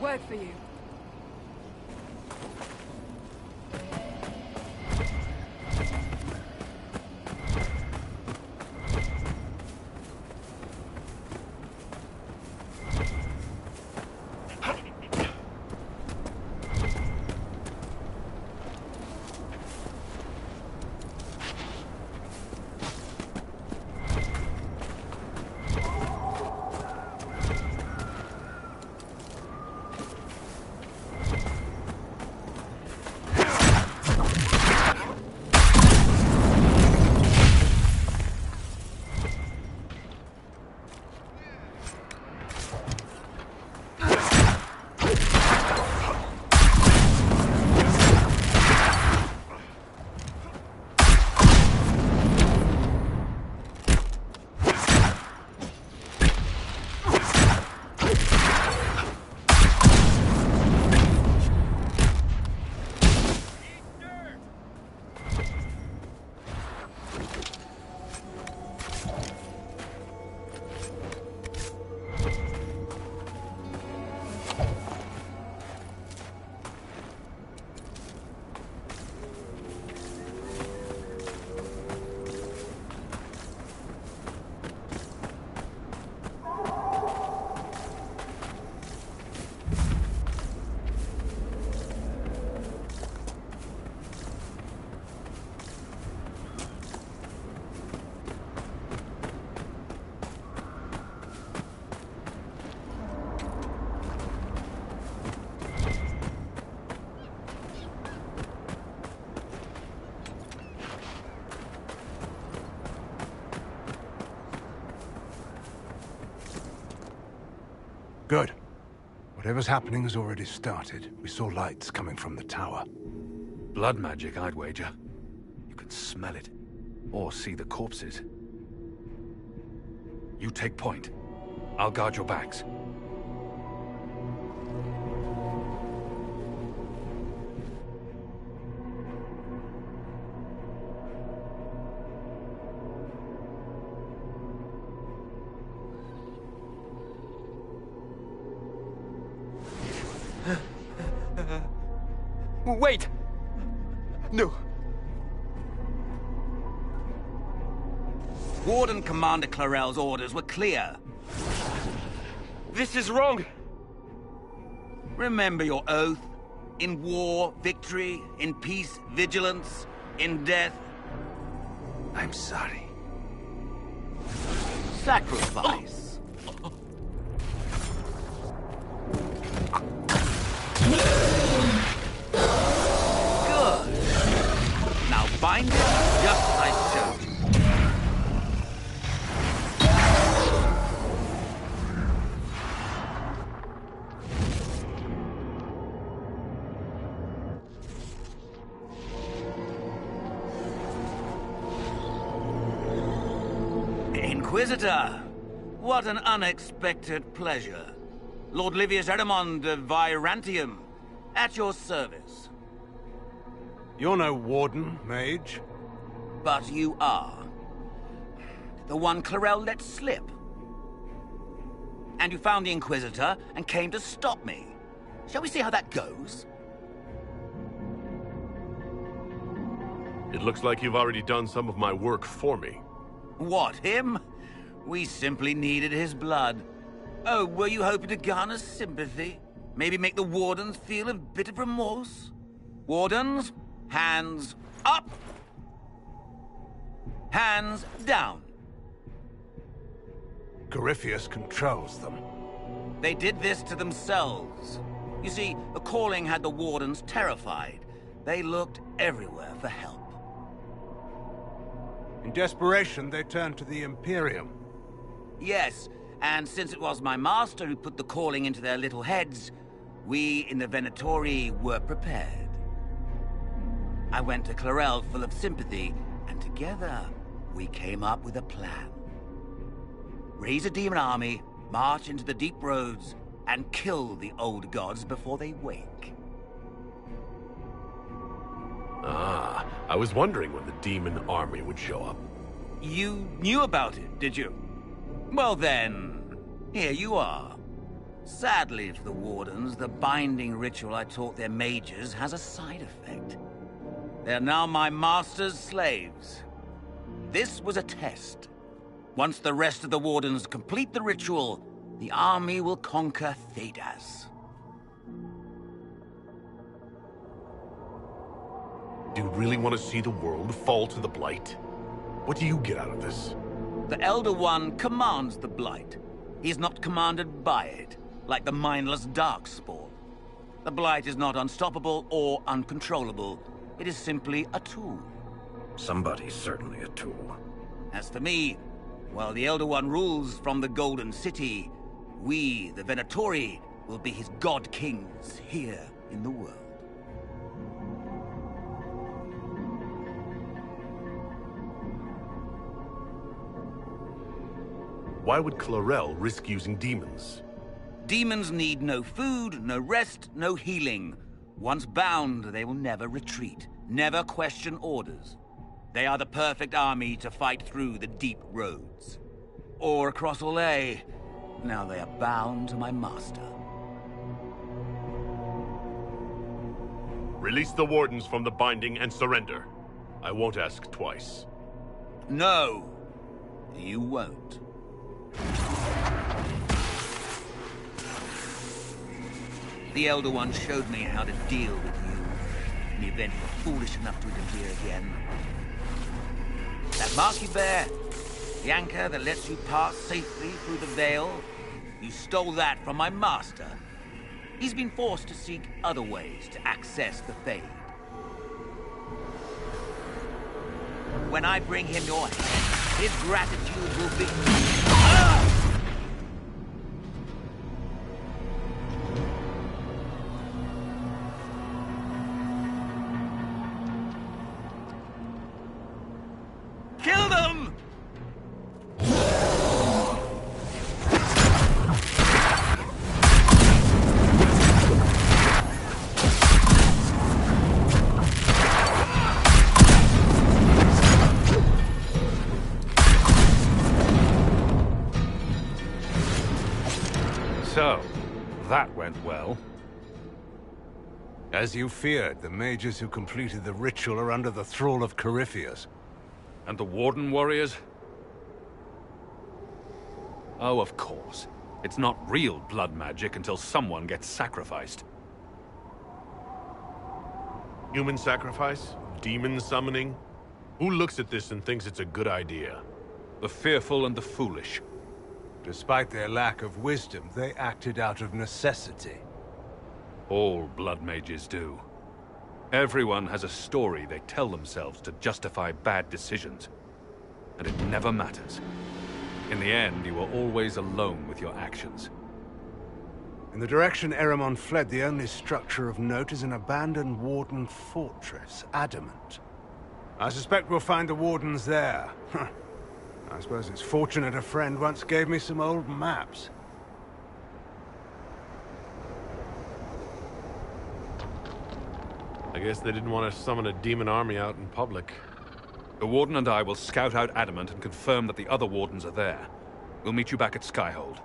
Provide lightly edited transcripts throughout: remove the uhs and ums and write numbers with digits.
word for you. Good. Whatever's happening has already started. We saw lights coming from the tower. Blood magic, I'd wager. You can smell it. Or see the corpses. You take point. I'll guard your backs. Wait! No. Warden Commander Clarel's orders were clear. This is wrong! Remember your oath. In war, victory. In peace, vigilance. In death... I'm sorry. sacrifice. Good. Now bind it just as I showed you. Inquisitor, what an unexpected pleasure. Lord Livius Erimond of Virantium, at your service. You're no warden, mage. But you are. The one Clarel let slip. And you found the Inquisitor and came to stop me. Shall we see how that goes? It looks like you've already done some of my work for me. What, him? We simply needed his blood. Oh, were you hoping to garner sympathy? Maybe make the Wardens feel a bit of remorse? Wardens, hands up! Hands down. Corypheus controls them. They did this to themselves. You see, the calling had the Wardens terrified. They looked everywhere for help. In desperation, they turned to the Imperium. Yes, and since it was my master who put the calling into their little heads, we in the Venatori were prepared. I went to Clarel full of sympathy, and together we came up with a plan. Raise a demon army, march into the deep roads, and kill the old gods before they wake. Ah, I was wondering when the demon army would show up. You knew about it, did you? Well then, here you are. Sadly for the Wardens, the binding ritual I taught their mages has a side effect. They are now my master's slaves. This was a test. Once the rest of the Wardens complete the ritual, the army will conquer Thedas. Do you really want to see the world fall to the Blight? What do you get out of this? The Elder One commands the Blight. He is not commanded by it, like the mindless Darkspawn. The Blight is not unstoppable or uncontrollable. It is simply a tool. Somebody's certainly a tool. As for me, while the Elder One rules from the Golden City, we, the Venatori, will be his god kings here in the world. Why would Clarel risk using demons? Demons need no food, no rest, no healing. Once bound, they will never retreat, never question orders. They are the perfect army to fight through the deep roads. Or across Olay. Now they are bound to my master. Release the Wardens from the binding and surrender. I won't ask twice. No, you won't. The Elder One showed me how to deal with you in the event you're foolish enough to interfere again. That mark you bear, the anchor that lets you pass safely through the veil, you stole that from my master. He's been forced to seek other ways to access the Fade. When I bring him your head, his gratitude will be... Ah! Kill them! So, that went well. As you feared, the mages who completed the ritual are under the thrall of Corypheus. And the Warden warriors? Oh, of course. It's not real blood magic until someone gets sacrificed. Human sacrifice? Demon summoning? Who looks at this and thinks it's a good idea? The fearful and the foolish. Despite their lack of wisdom, they acted out of necessity. All blood mages do. Everyone has a story they tell themselves to justify bad decisions. And it never matters. In the end, you are always alone with your actions. In the direction Eramon fled, the only structure of note is an abandoned Warden fortress, Adamant. I suspect we'll find the Wardens there. I suppose it's fortunate a friend once gave me some old maps. I guess they didn't want to summon a demon army out in public. The Warden and I will scout out Adamant and confirm that the other Wardens are there. We'll meet you back at Skyhold.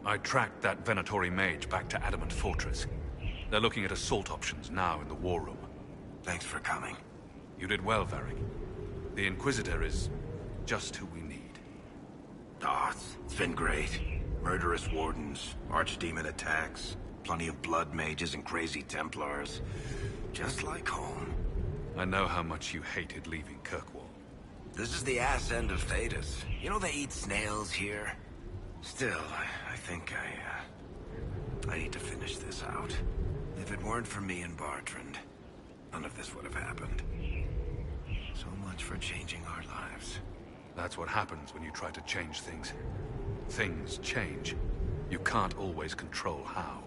I tracked that Venatori mage back to Adamant Fortress. They're looking at assault options now in the war room. Thanks for coming. You did well, Varric. The Inquisitor is just who we need. Oh, it's been great. Murderous wardens, archdemon attacks, plenty of blood mages and crazy Templars. Just like home. I know how much you hated leaving Kirkwall. This is the ass end of Thedas. You know they eat snails here? Still, I think I need to finish this out. If it weren't for me and Bartrand, none of this would have happened. So much for changing our lives. That's what happens when you try to change things. Things change. You can't always control how.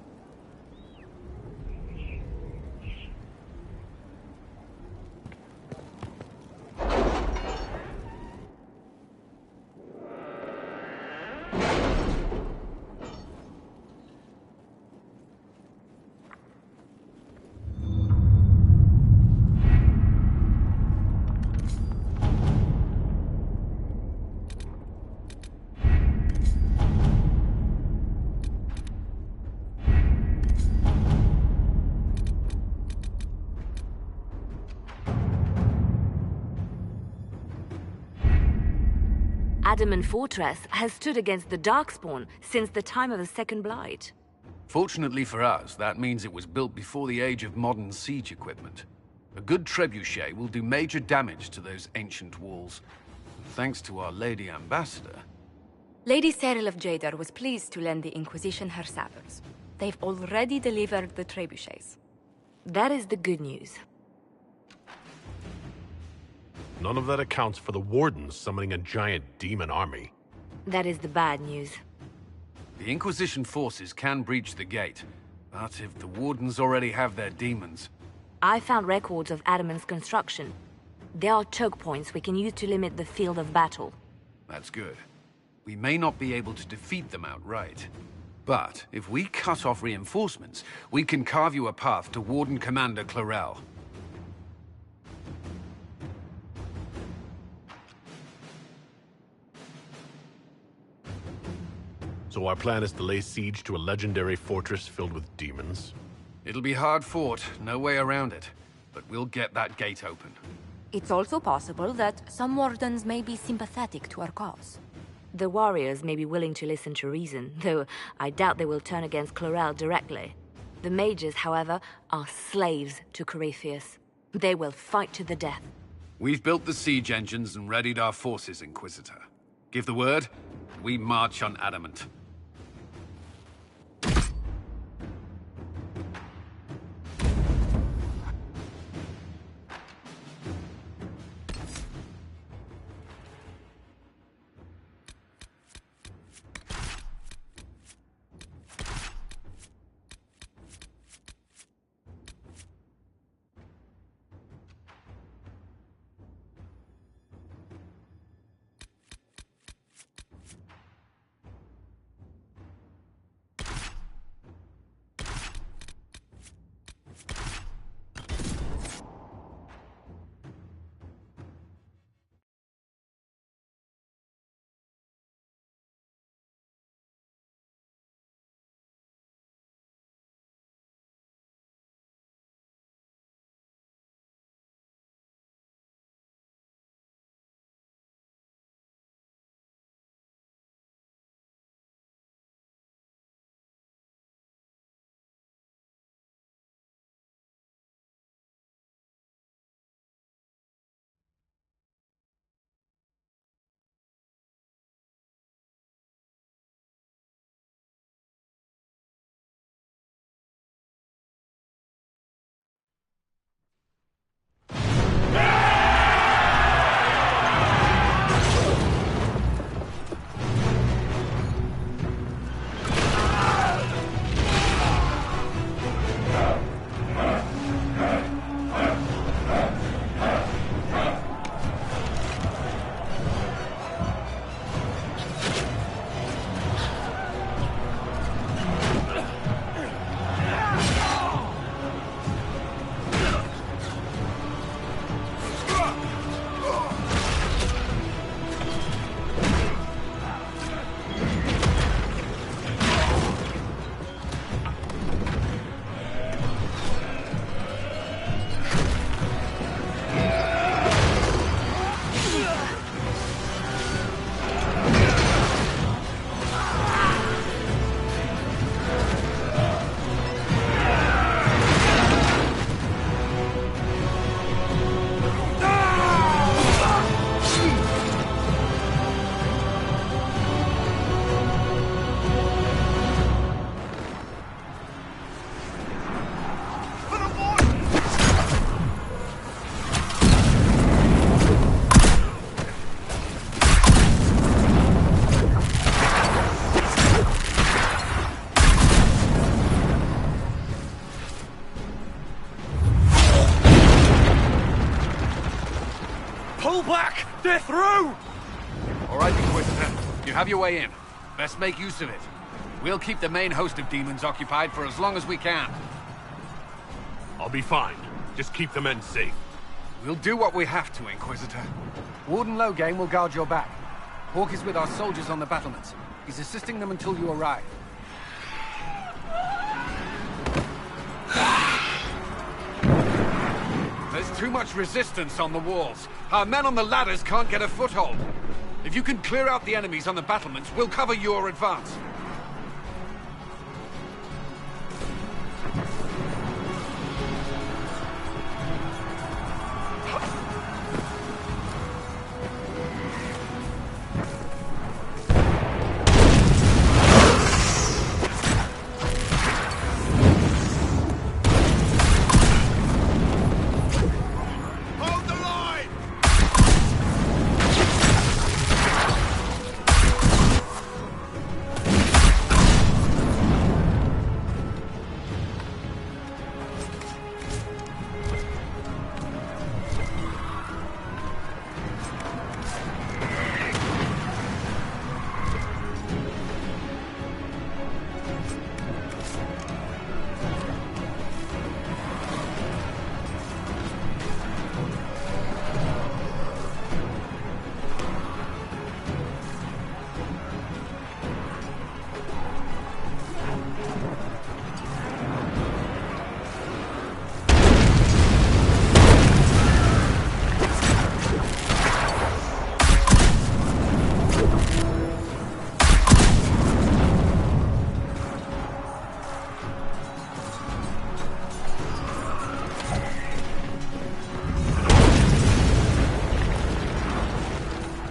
Adamant Fortress has stood against the Darkspawn since the time of the Second Blight. Fortunately for us, that means it was built before the age of modern siege equipment. A good trebuchet will do major damage to those ancient walls. Thanks to our Lady Ambassador. Lady Cyril of Jadar was pleased to lend the Inquisition her sabers. They've already delivered the trebuchets. That is the good news. None of that accounts for the Wardens summoning a giant demon army. That is the bad news. The Inquisition forces can breach the gate, but if the Wardens already have their demons... I found records of Adamant's construction. There are choke points we can use to limit the field of battle. That's good. We may not be able to defeat them outright. But if we cut off reinforcements, we can carve you a path to Warden Commander Clarel. So our plan is to lay siege to a legendary fortress filled with demons. It'll be hard fought, no way around it. But we'll get that gate open. It's also possible that some Wardens may be sympathetic to our cause. The warriors may be willing to listen to reason, though I doubt they will turn against Clarel directly. The mages, however, are slaves to Corypheus. They will fight to the death. We've built the siege engines and readied our forces, Inquisitor. Give the word, we march on Adamant. Pull back! They're through! All right, Inquisitor. You have your way in. Best make use of it. We'll keep the main host of demons occupied for as long as we can. I'll be fine. Just keep the men safe. We'll do what we have to, Inquisitor. Warden Loghain will guard your back. Hawk is with our soldiers on the battlements. He's assisting them until you arrive. There's too much resistance on the walls. Our men on the ladders can't get a foothold. If you can clear out the enemies on the battlements, we'll cover your advance.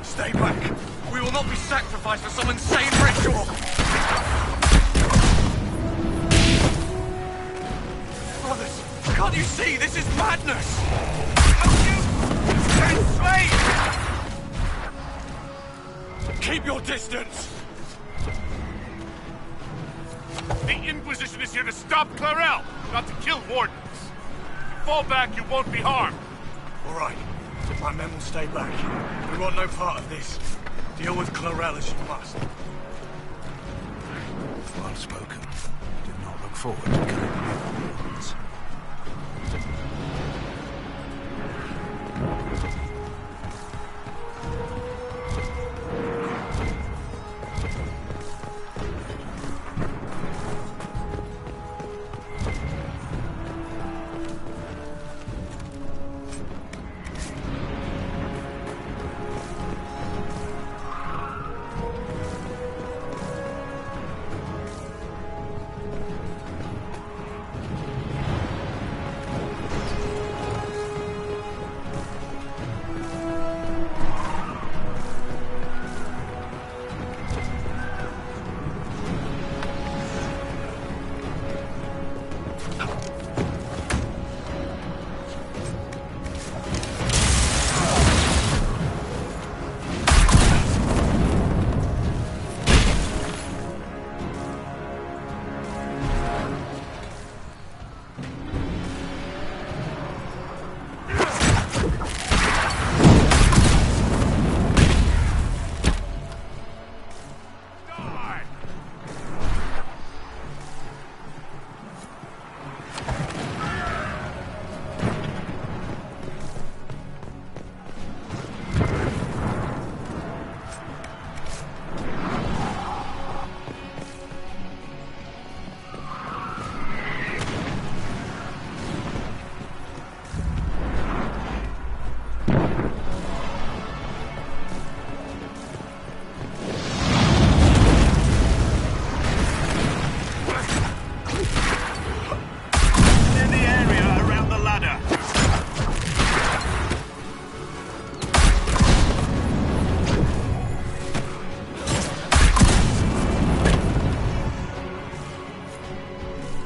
Stay back! We will not be sacrificed for some insane ritual! Brothers, can't you see? This is madness! Don't you enslave! Keep your distance! The Inquisition is here to stop Clarel, not to kill wardens. If you fall back, you won't be harmed. All right. My men will stay back. We want no part of this. Deal with Clarel as you must. Well spoken. Did not look forward to killing new wardens.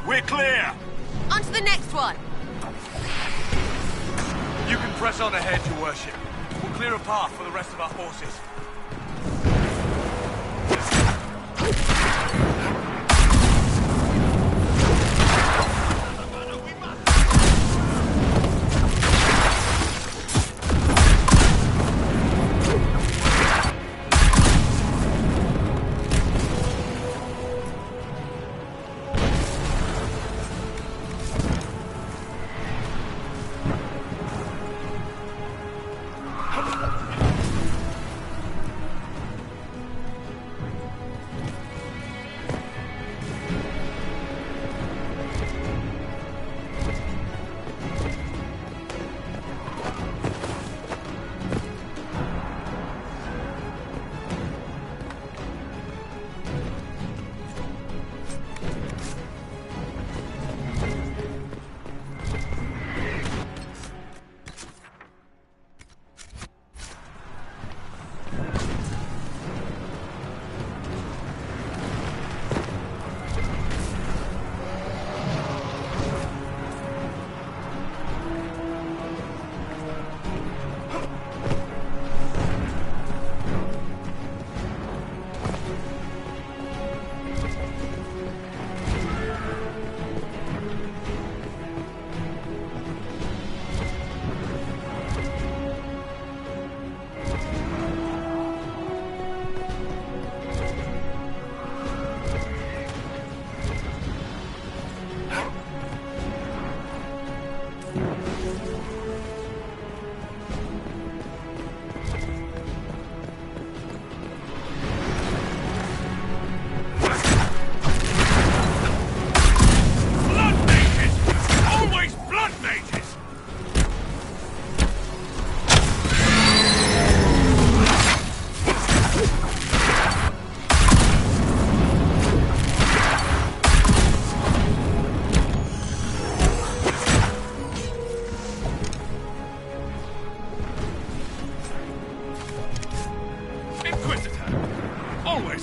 We're clear! On to the next one! You can press on ahead, Your Worship. We'll clear a path for the rest of our forces.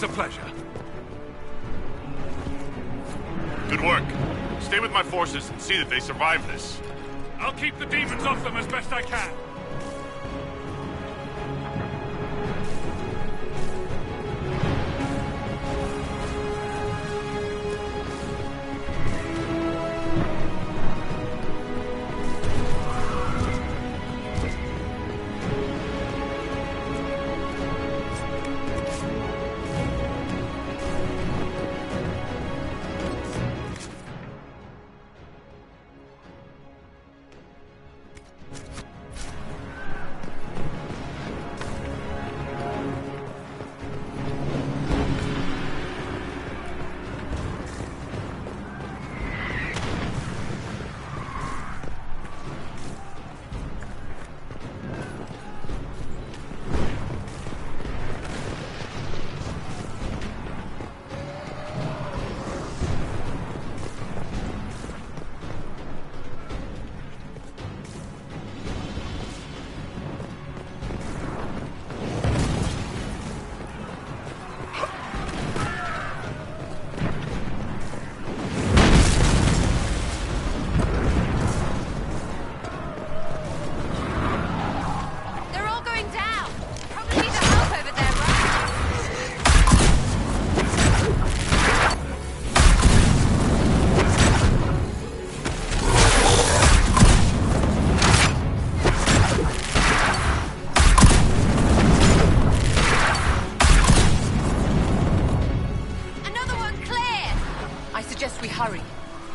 Always a pleasure. Good work. Stay with my forces and see that they survive this. I'll keep the demons off them as best I can.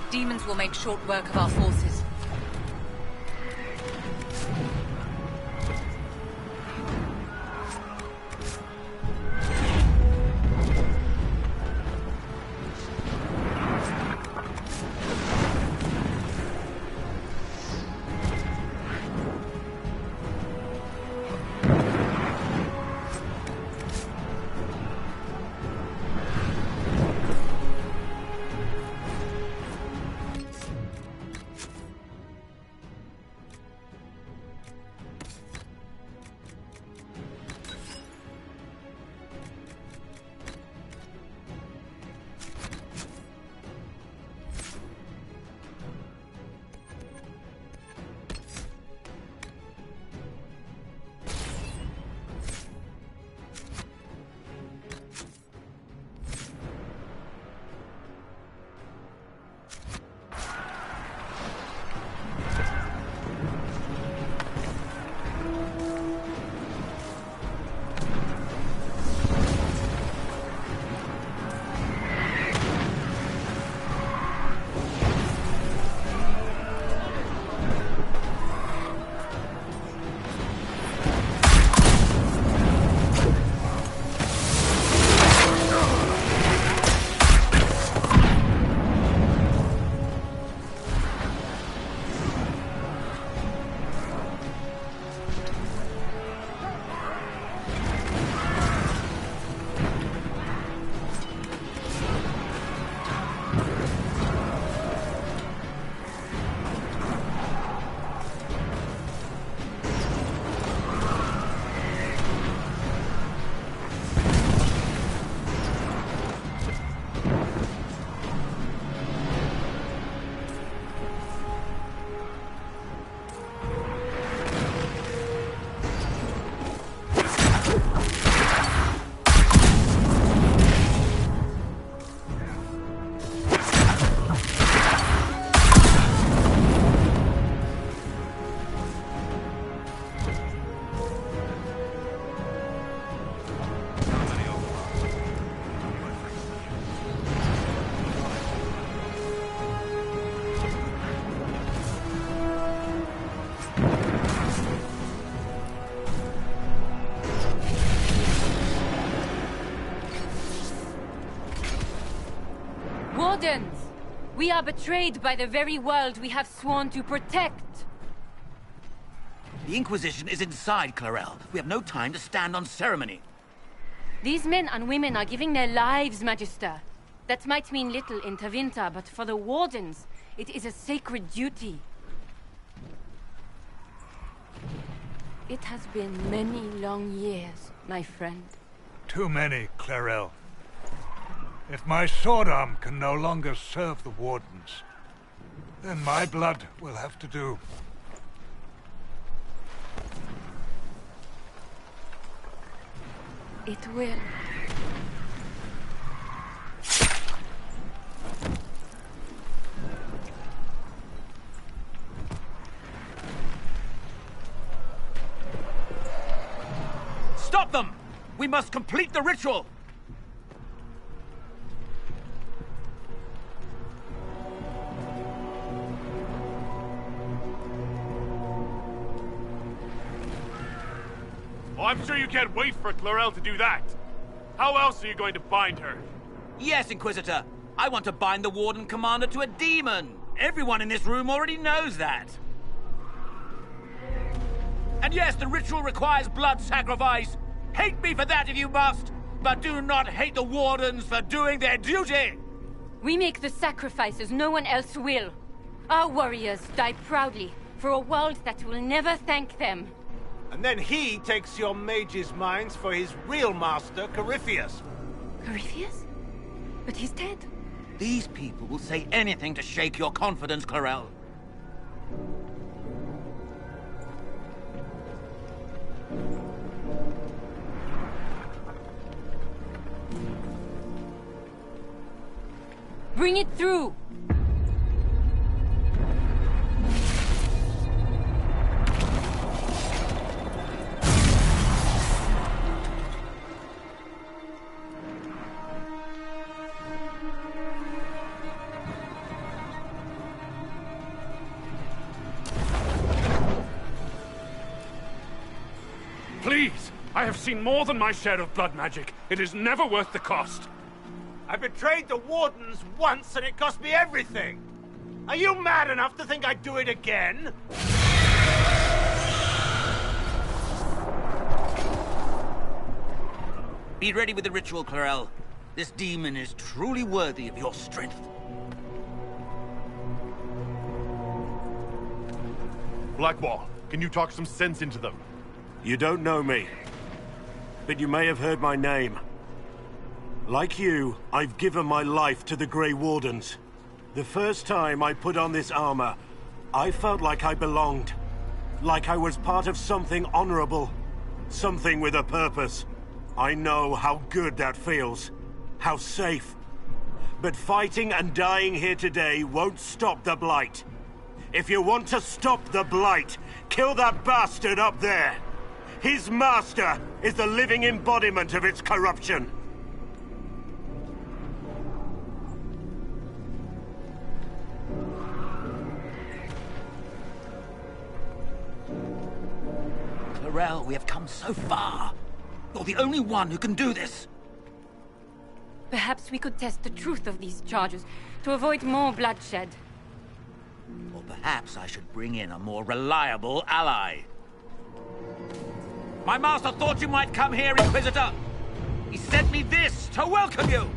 Demons will make short work of our forces. Wardens! We are betrayed by the very world we have sworn to protect. The Inquisition is inside Clarel. We have no time to stand on ceremony. These men and women are giving their lives, Magister. That might mean little in Tavinta, but for the Wardens, it is a sacred duty. It has been many long years, my friend. Too many, Clarel. If my sword arm can no longer serve the Wardens, then my blood will have to do. It will. Stop them! We must complete the ritual! Oh, I'm sure you can't wait for Clarel to do that. How else are you going to bind her? Yes, Inquisitor. I want to bind the Warden Commander to a demon. Everyone in this room already knows that. And yes, the ritual requires blood sacrifice. Hate me for that if you must, but do not hate the Wardens for doing their duty! We make the sacrifices no one else will. Our warriors die proudly for a world that will never thank them. And then he takes your mage's minds for his real master, Corypheus. Corypheus? But he's dead. These people will say anything to shake your confidence, Clarel. Bring it through! Please! I have seen more than my share of blood magic. It is never worth the cost. I betrayed the Wardens once and it cost me everything. Are you mad enough to think I'd do it again? Be ready with the ritual, Clarel. This demon is truly worthy of your strength. Blackwall, can you talk some sense into them? You don't know me, but you may have heard my name. Like you, I've given my life to the Grey Wardens. The first time I put on this armor, I felt like I belonged. Like I was part of something honorable. Something with a purpose. I know how good that feels. How safe. But fighting and dying here today won't stop the Blight. If you want to stop the Blight, kill that bastard up there! His master is the living embodiment of its corruption. Clarel, we have come so far. You're the only one who can do this. Perhaps we could test the truth of these charges to avoid more bloodshed. Or perhaps I should bring in a more reliable ally. My master thought you might come here, Inquisitor. He sent me this to welcome you.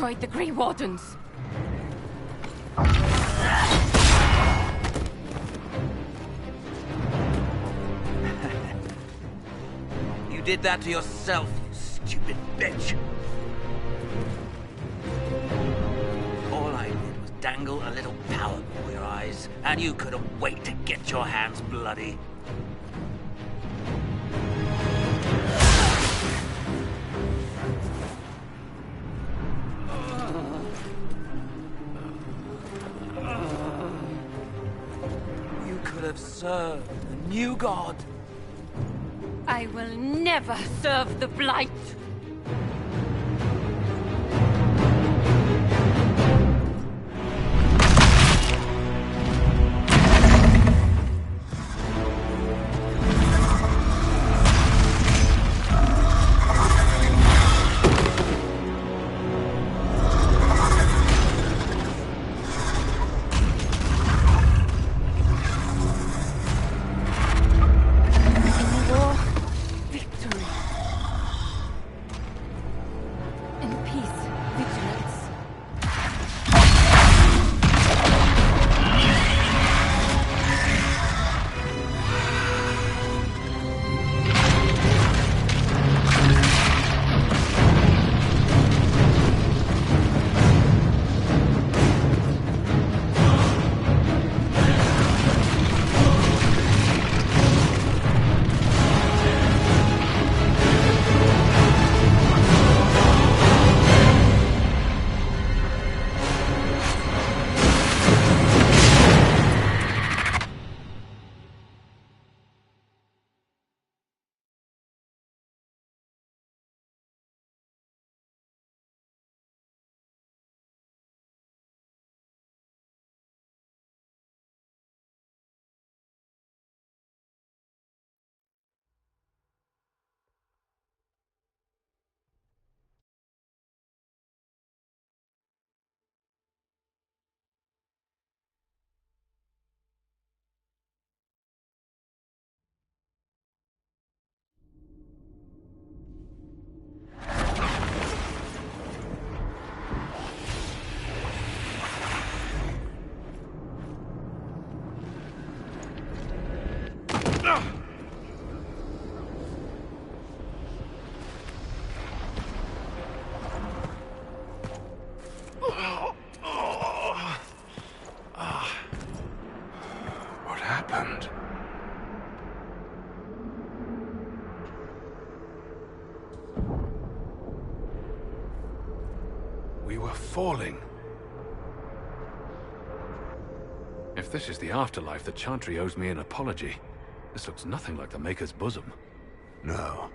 destroyed the Grey Wardens. You did that to yourself, you stupid bitch. All I did was dangle a little power before your eyes, and you couldn't wait to get your hands bloody. You could have served the new god. I will never serve the Blight! What happened? We were falling. If this is the afterlife, the Chantry owes me an apology. This looks nothing like the Maker's bosom. No.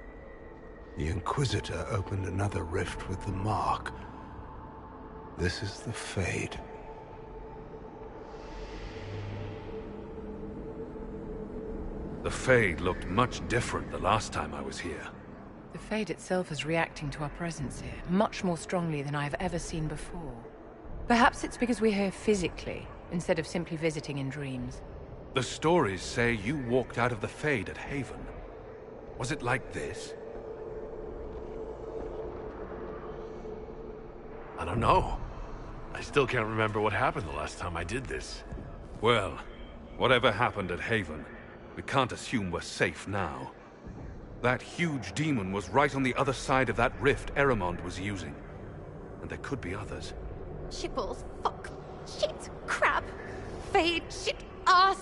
The Inquisitor opened another rift with the Mark. This is the Fade. The Fade looked much different the last time I was here. The Fade itself is reacting to our presence here, much more strongly than I have ever seen before. Perhaps it's because we're here physically, instead of simply visiting in dreams. The stories say you walked out of the Fade at Haven. Was it like this? I don't know. I still can't remember what happened the last time I did this. Well, whatever happened at Haven, we can't assume we're safe now. That huge demon was right on the other side of that rift Eramond was using. And there could be others. Shitballs, fuck, shit, crap, Fade, shit, ass,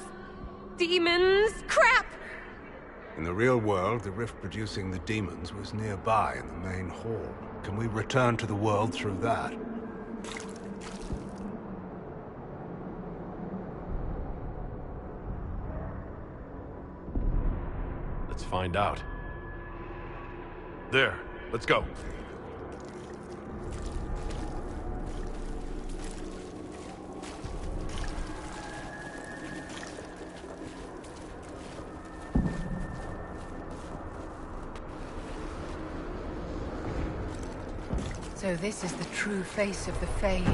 demons, crap! In the real world, the rift producing the demons was nearby in the main hall. Can we return to the world through that? Let's find out. There, let's go. So this is the true face of the Fade,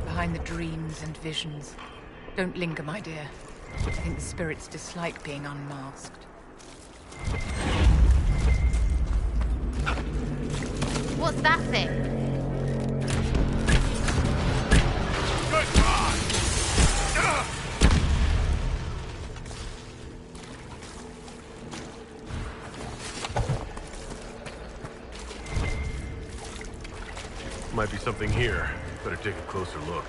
behind the dreams and visions. Don't linger, my dear. I think the spirits dislike being unmasked. What's that thing? Might be something here. Better take a closer look.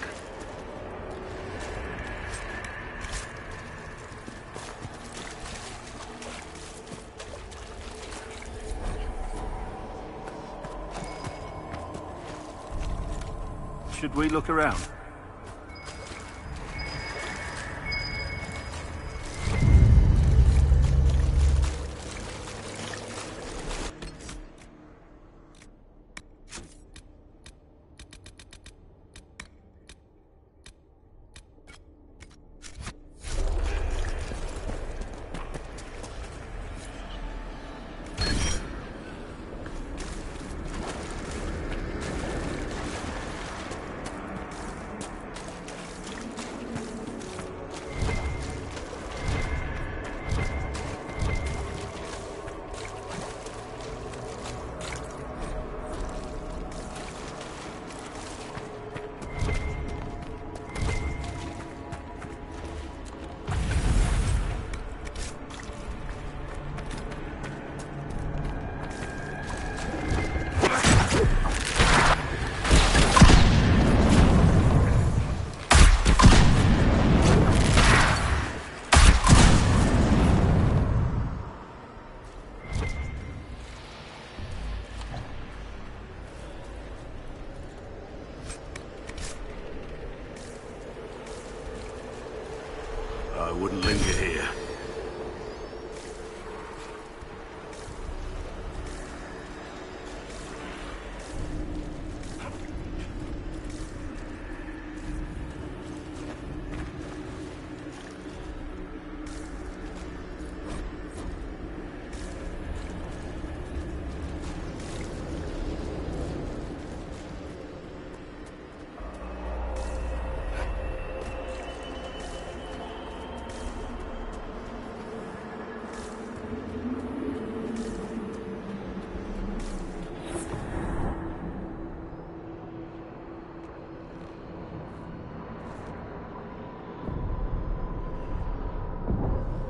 Should we look around? I wouldn't linger here.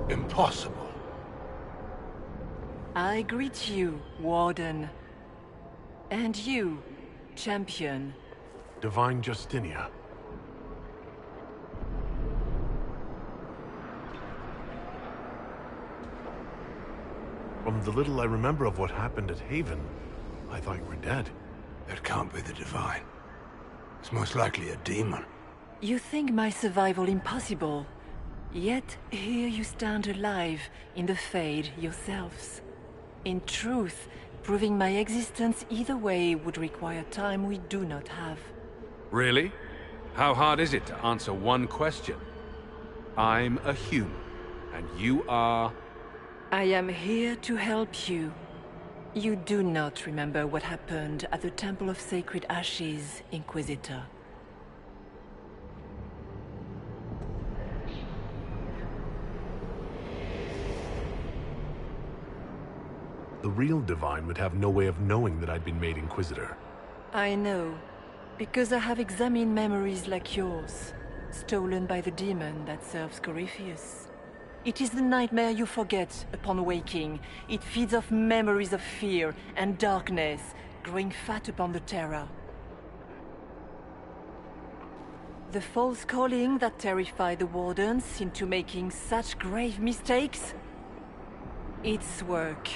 Impossible. I greet you, Warden. And you, Champion. Divine Justinia. From the little I remember of what happened at Haven, I thought you were dead. That can't be the Divine. It's most likely a demon. You think my survival impossible. Yet here you stand alive in the Fade yourselves. In truth, proving my existence either way would require time we do not have. Really? How hard is it to answer one question? I'm a human, and you are... I am here to help you. You do not remember what happened at the Temple of Sacred Ashes, Inquisitor. The real Divine would have no way of knowing that I'd been made Inquisitor. I know, because I have examined memories like yours, stolen by the demon that serves Corypheus. It is the nightmare you forget upon waking. It feeds off memories of fear and darkness, growing fat upon the terror. The false calling that terrified the Wardens into making such grave mistakes? Its work.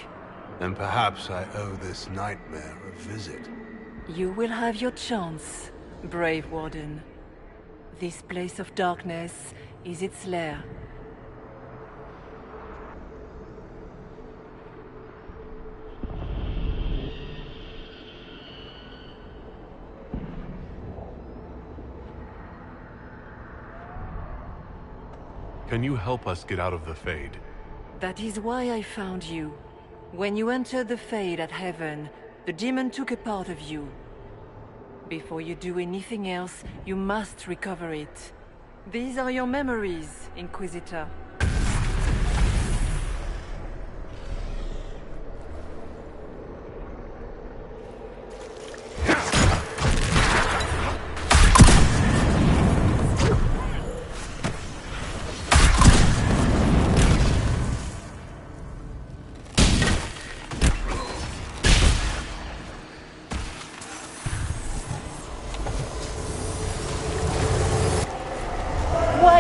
Then perhaps I owe this nightmare a visit. You will have your chance, brave Warden. This place of darkness is its lair. Can you help us get out of the Fade? That is why I found you. When you entered the Fade at Heaven, the demon took a part of you. Before you do anything else, you must recover it. These are your memories, Inquisitor.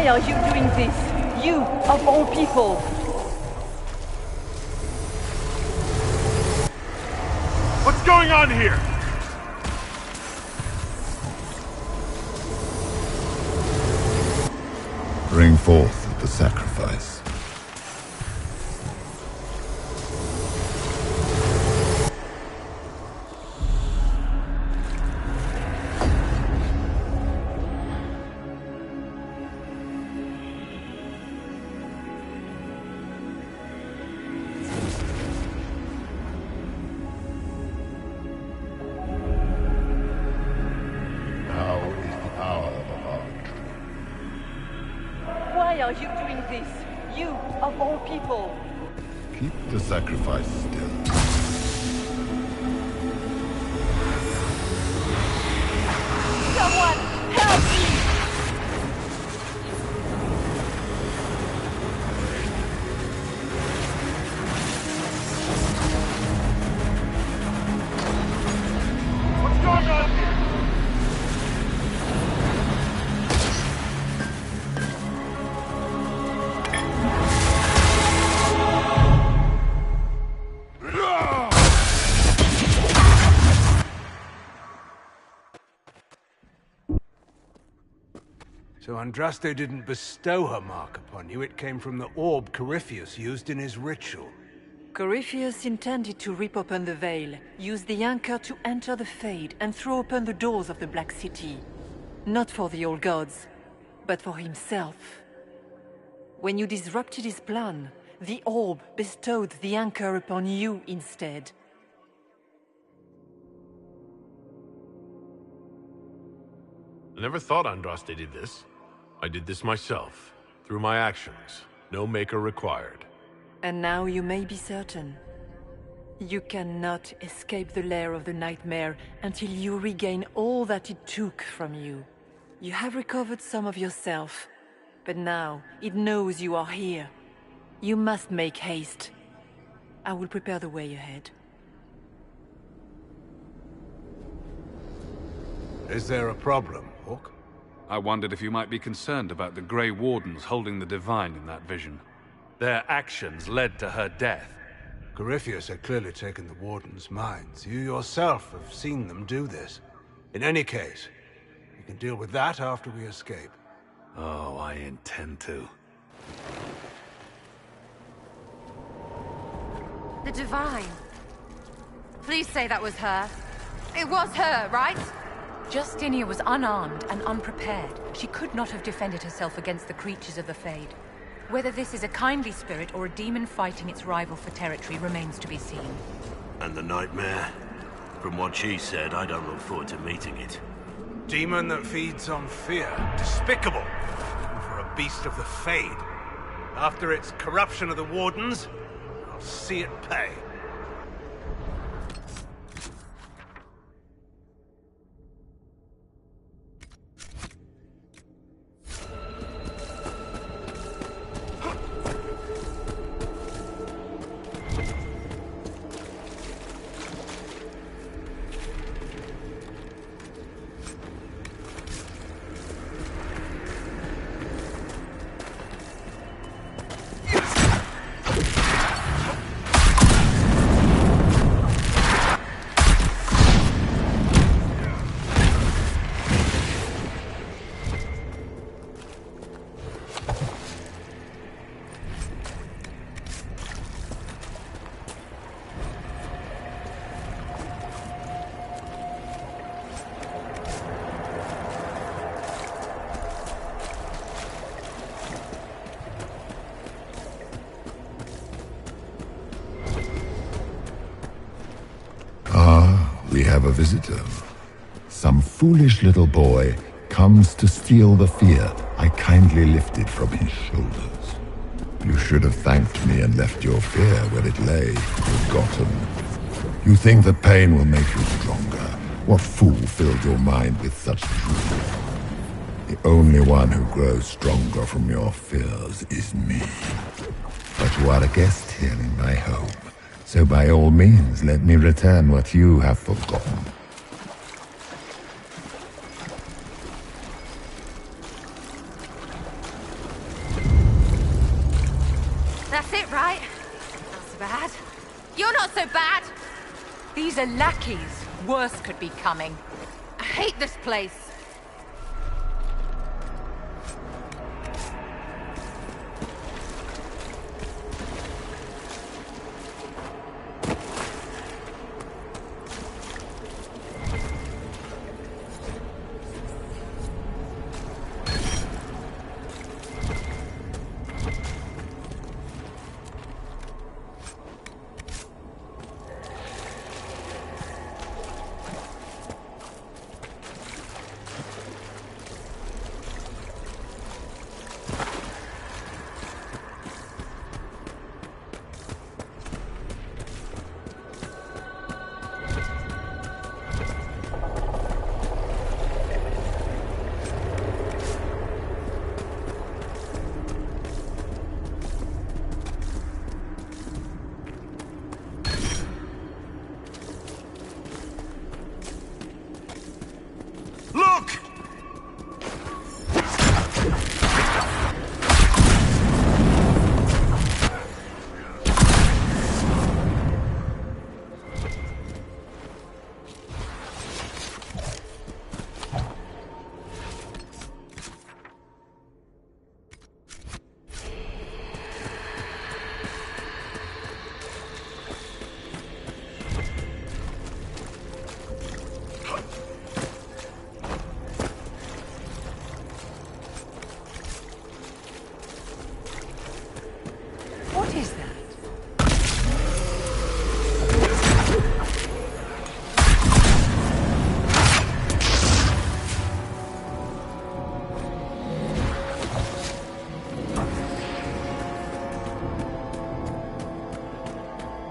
Why are you doing this? You, of all people! What's going on here? Bring forth the sacrifice. Why are you doing this? You, of all people! Keep the sacrifice still. Someone, help me! What's going on here? So Andraste didn't bestow her mark upon you, it came from the orb Corypheus used in his ritual. Corypheus intended to rip open the veil, use the anchor to enter the Fade, and throw open the doors of the Black City. Not for the old gods, but for himself. When you disrupted his plan, the orb bestowed the anchor upon you instead. I never thought Andraste did this. I did this myself, through my actions. No maker required. And now you may be certain. You cannot escape the lair of the nightmare until you regain all that it took from you. You have recovered some of yourself, but now it knows you are here. You must make haste. I will prepare the way ahead. Is there a problem, Hawk? I wondered if you might be concerned about the Grey Wardens holding the Divine in that vision. Their actions led to her death. Corypheus had clearly taken the Warden's minds. You yourself have seen them do this. In any case, we can deal with that after we escape. Oh, I intend to. The Divine. Please say that was her. It was her, right? Justinia was unarmed and unprepared. She could not have defended herself against the creatures of the Fade. Whether this is a kindly spirit or a demon fighting its rival for territory remains to be seen. And the nightmare? From what she said, I don't look forward to meeting it. Demon that feeds on fear. Despicable. Even for a beast of the Fade. After its corruption of the Wardens, I'll see it pay. We have a visitor. Some foolish little boy comes to steal the fear I kindly lifted from his shoulders. You should have thanked me and left your fear where it lay, forgotten. You think that pain will make you stronger. What fool filled your mind with such truth? The only one who grows stronger from your fears is me. But you are a guest here in my home. So by all means, let me return what you have forgotten. These are lackeys. Worse could be coming. I hate this place.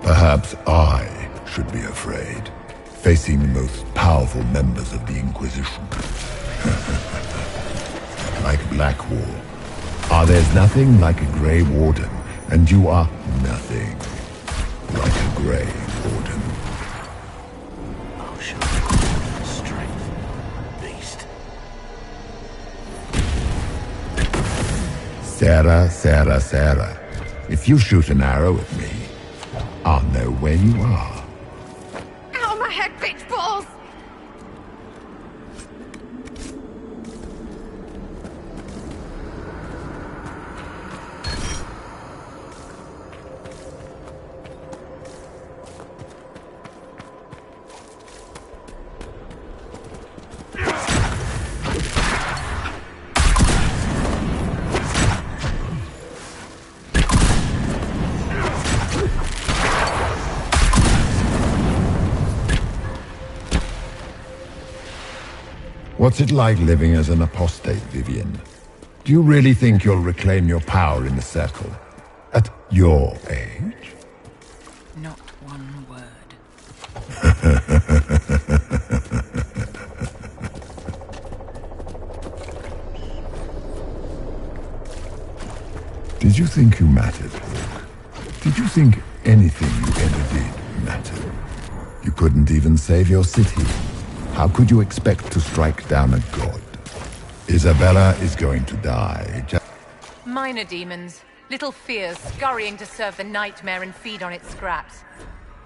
Perhaps I should be afraid, facing the most powerful members of the Inquisition. Like Blackwall. There's nothing like a Grey Warden, and you are nothing like a Grey Warden. I'll show you strength, beast. Sarah. If you shoot an arrow at me, I'll know where you are. Out of my head, bitch balls! What's it like living as an apostate, Vivian? Do you really think you'll reclaim your power in the Circle? At your age? Not one word. Did you think you mattered, Hawk? Did you think anything you ever did mattered? You couldn't even save your city. How could you expect to strike down a god? Isabella is going to die. Minor demons. Little fears scurrying to serve the nightmare and feed on its scraps.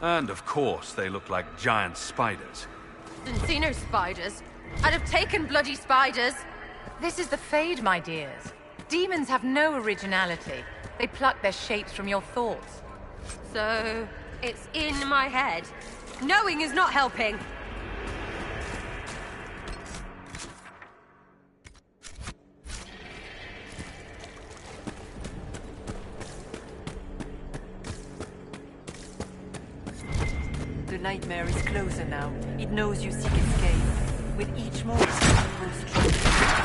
And of course, they look like giant spiders. Didn't see no spiders. I'd have taken bloody spiders. This is the Fade, my dears. Demons have no originality. They pluck their shapes from your thoughts. So, it's in my head. Knowing is not helping. The nightmare is closer now. It knows you seek escape. With each moment, it grows stronger.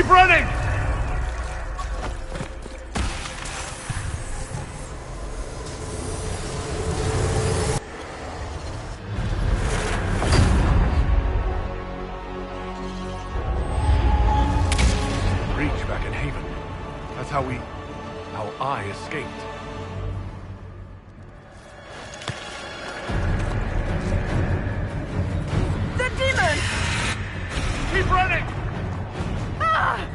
Keep running! Breach back in Haven. That's how I escaped. The demon! Keep running! Ah!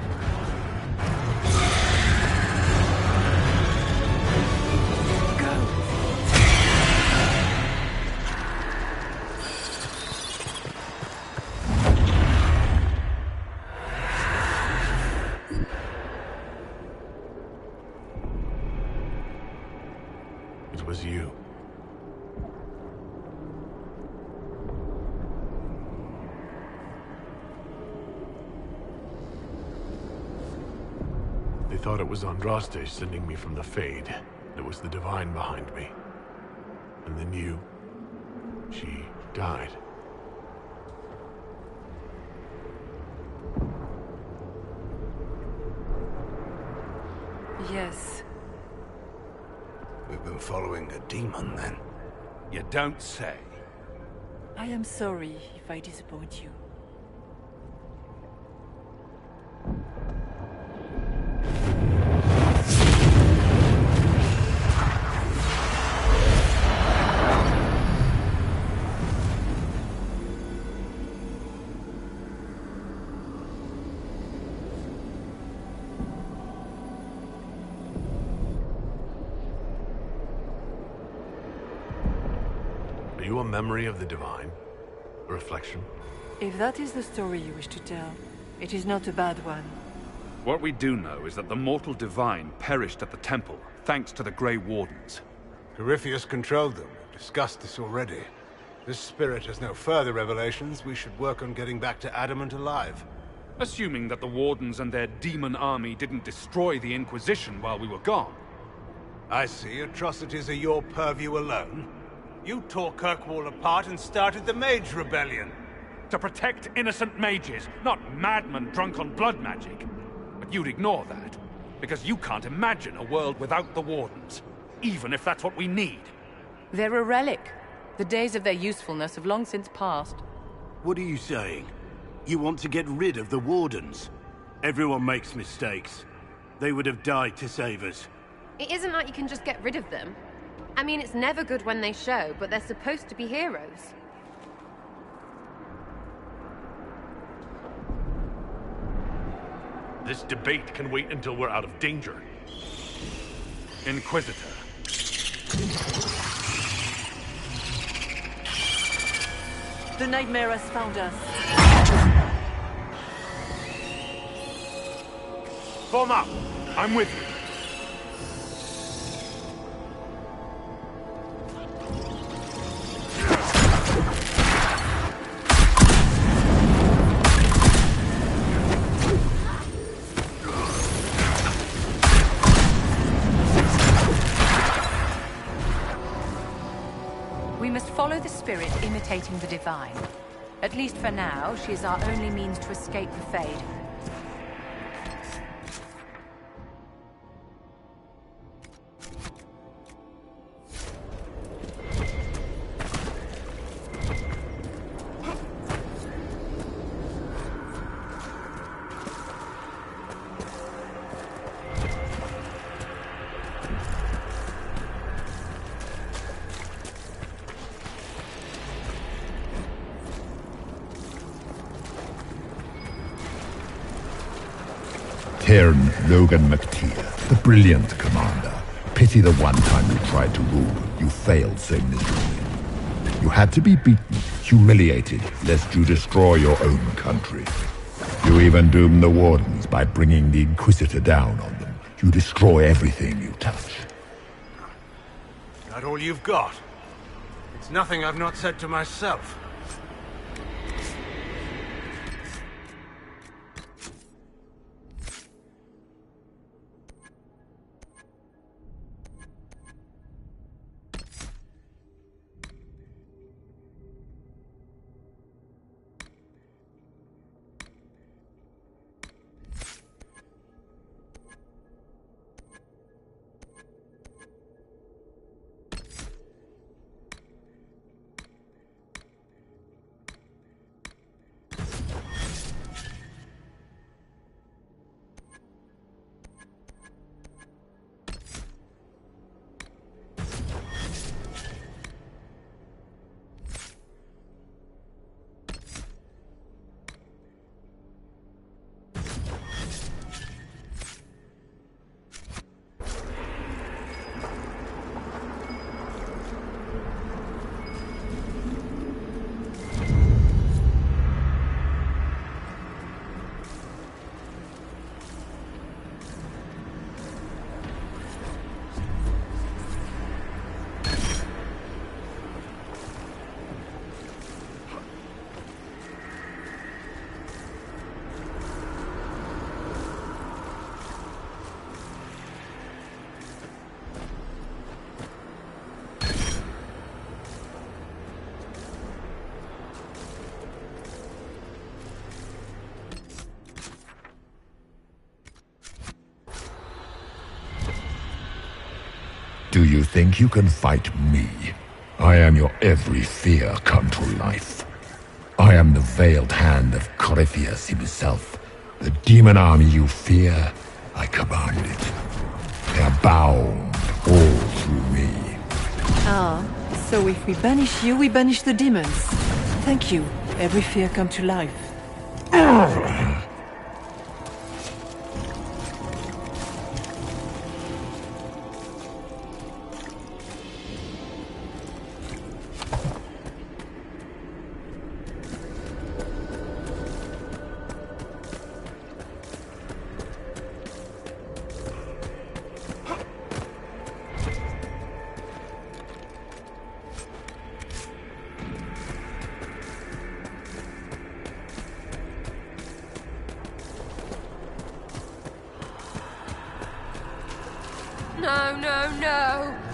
It was you. They thought it was Andraste sending me from the Fade. It was the Divine behind me. And then you... she died. Yes. We've been following a demon, then. You don't say. I am sorry if I disappoint you. Are you a memory of the Divine? A reflection? If that is the story you wish to tell, it is not a bad one. What we do know is that the mortal divine perished at the temple, thanks to the Grey Wardens. Corypheus controlled them. We've discussed this already. This spirit has no further revelations. We should work on getting back to Adamant alive. Assuming that the Wardens and their demon army didn't destroy the Inquisition while we were gone. I see. Atrocities are your purview alone. You tore Kirkwall apart and started the Mage Rebellion. To protect innocent mages, not madmen drunk on blood magic. But you'd ignore that, because you can't imagine a world without the Wardens, even if that's what we need. They're a relic. The days of their usefulness have long since passed. What are you saying? You want to get rid of the Wardens? Everyone makes mistakes. They would have died to save us. It isn't like you can just get rid of them. I mean, it's never good when they show, but they're supposed to be heroes. This debate can wait until we're out of danger. Inquisitor. The nightmare has found us. Form up! I'm with you. We must follow the spirit imitating the divine. At least for now, she is our only means to escape the Fade. Cairn Logan McTeer, the brilliant commander. Pity the one time you tried to rule, you failed so miserably. You had to be beaten, humiliated, lest you destroy your own country. You even doomed the Wardens by bringing the Inquisitor down on them. You destroy everything you touch. That all you've got? It's nothing I've not said to myself. Do you think you can fight me? I am your every fear come to life. I am the veiled hand of Corypheus himself. The demon army you fear, I command it. They are bound all through me. Ah, so if we banish you, we banish the demons. Thank you. Every fear come to life. No.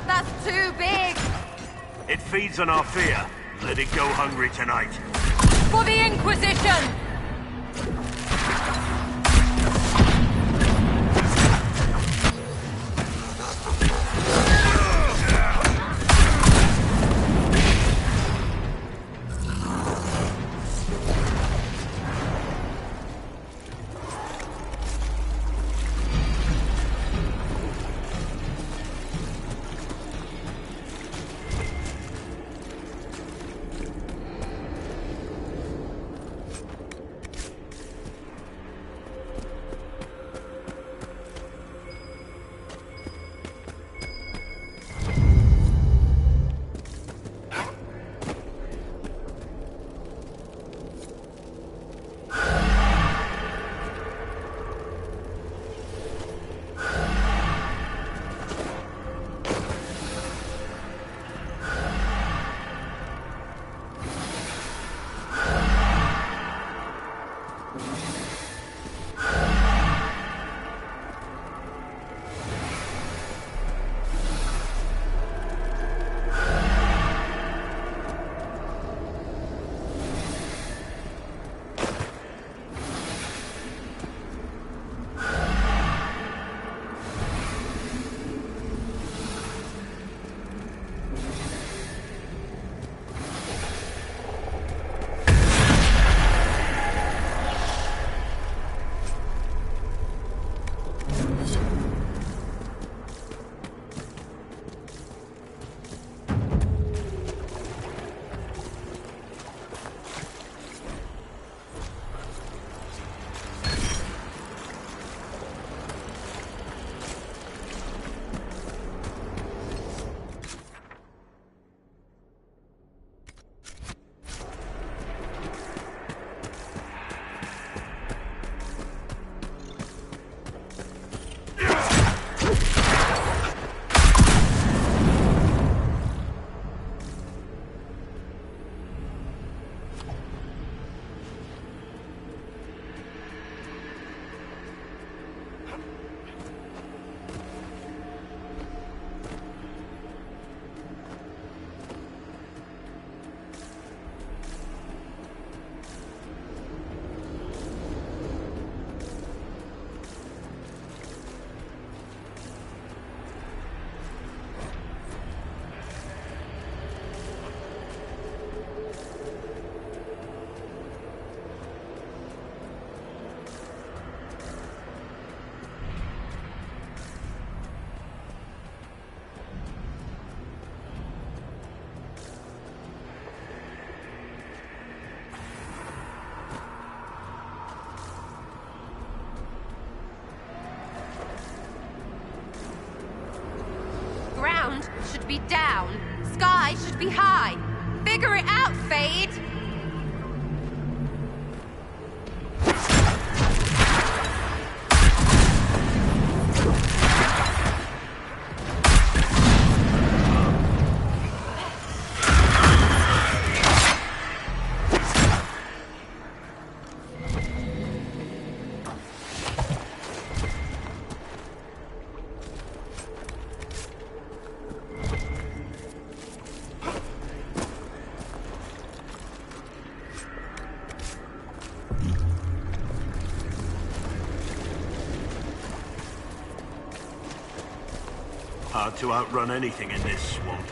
That's too big. It feeds on our fear. Let it go hungry tonight. For the Inquisition! Should be down. Sky should be high. Figure it out, Fade! Hard to outrun anything in this swamp.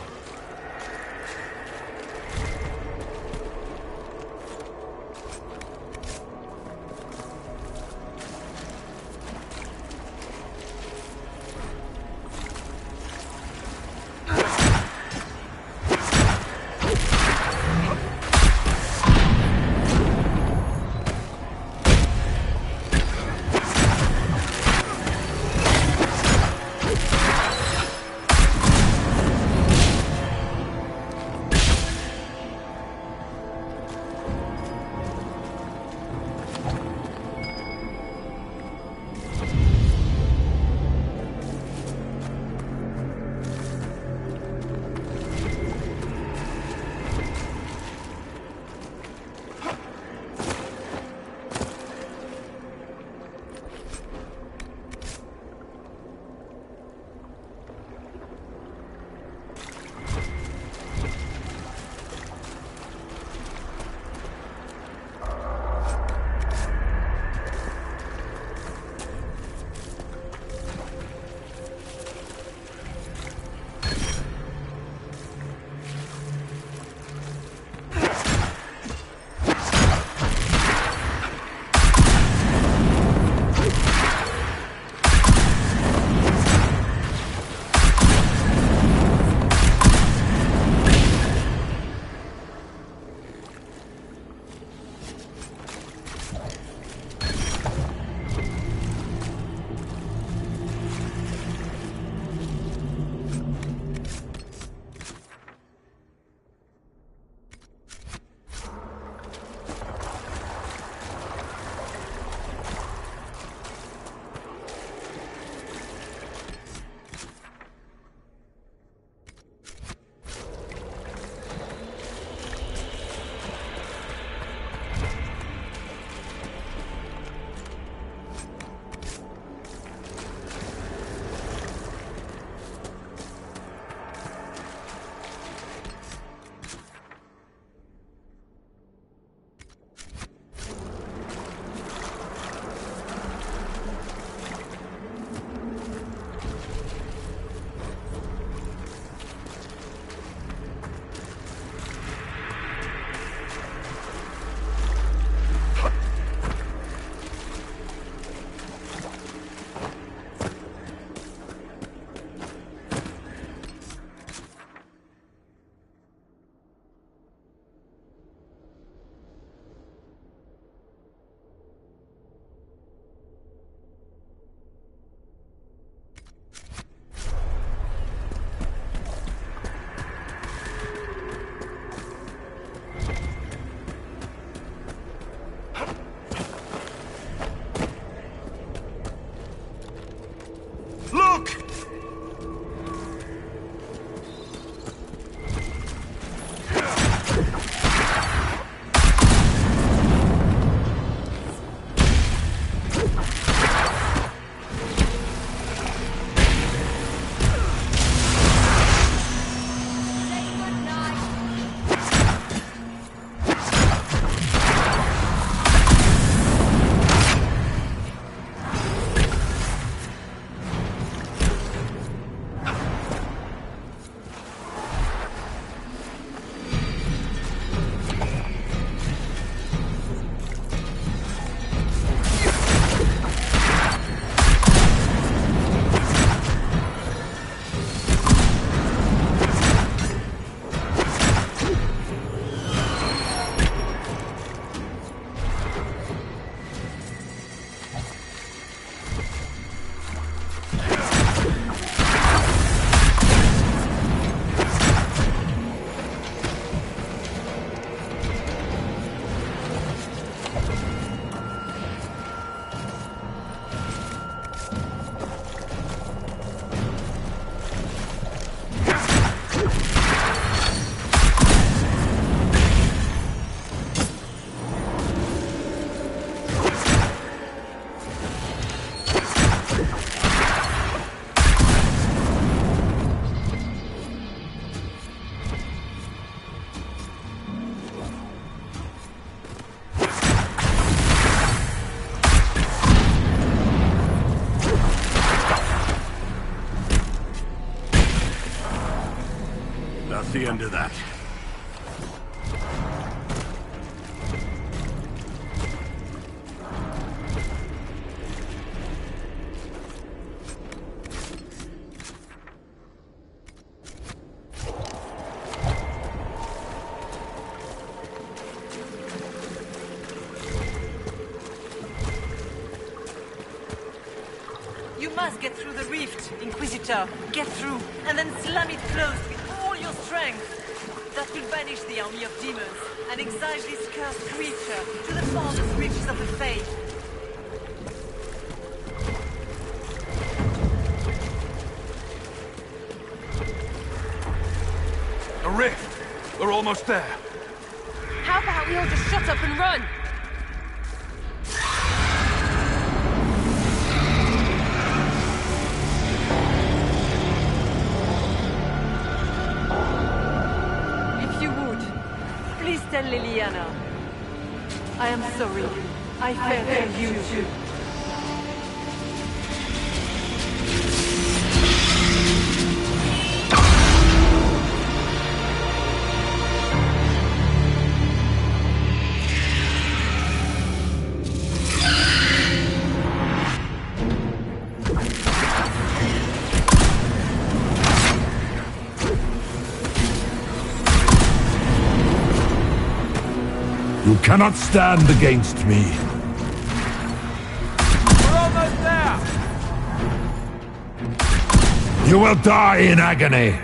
the end of that. You must get through the rift, Inquisitor. Get through, and then slam it closed with all your strength. That will banish the army of demons and exile this cursed creature to the farthest reaches of the Fade. A rift! We're almost there. How about we all just shut up and run? If you would, please tell Liliana. I am sorry. I failed you too. You cannot stand against me. We're almost there! You will die in agony.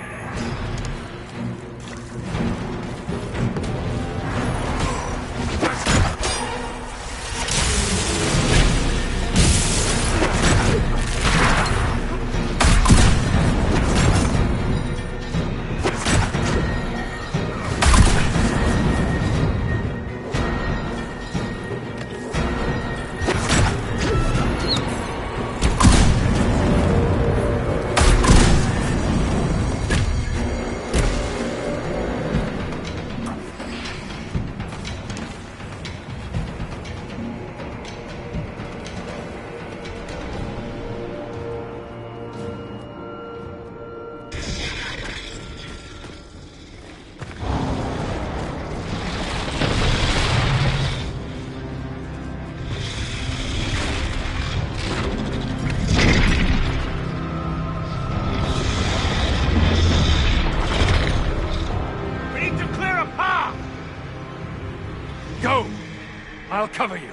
I'll cover you.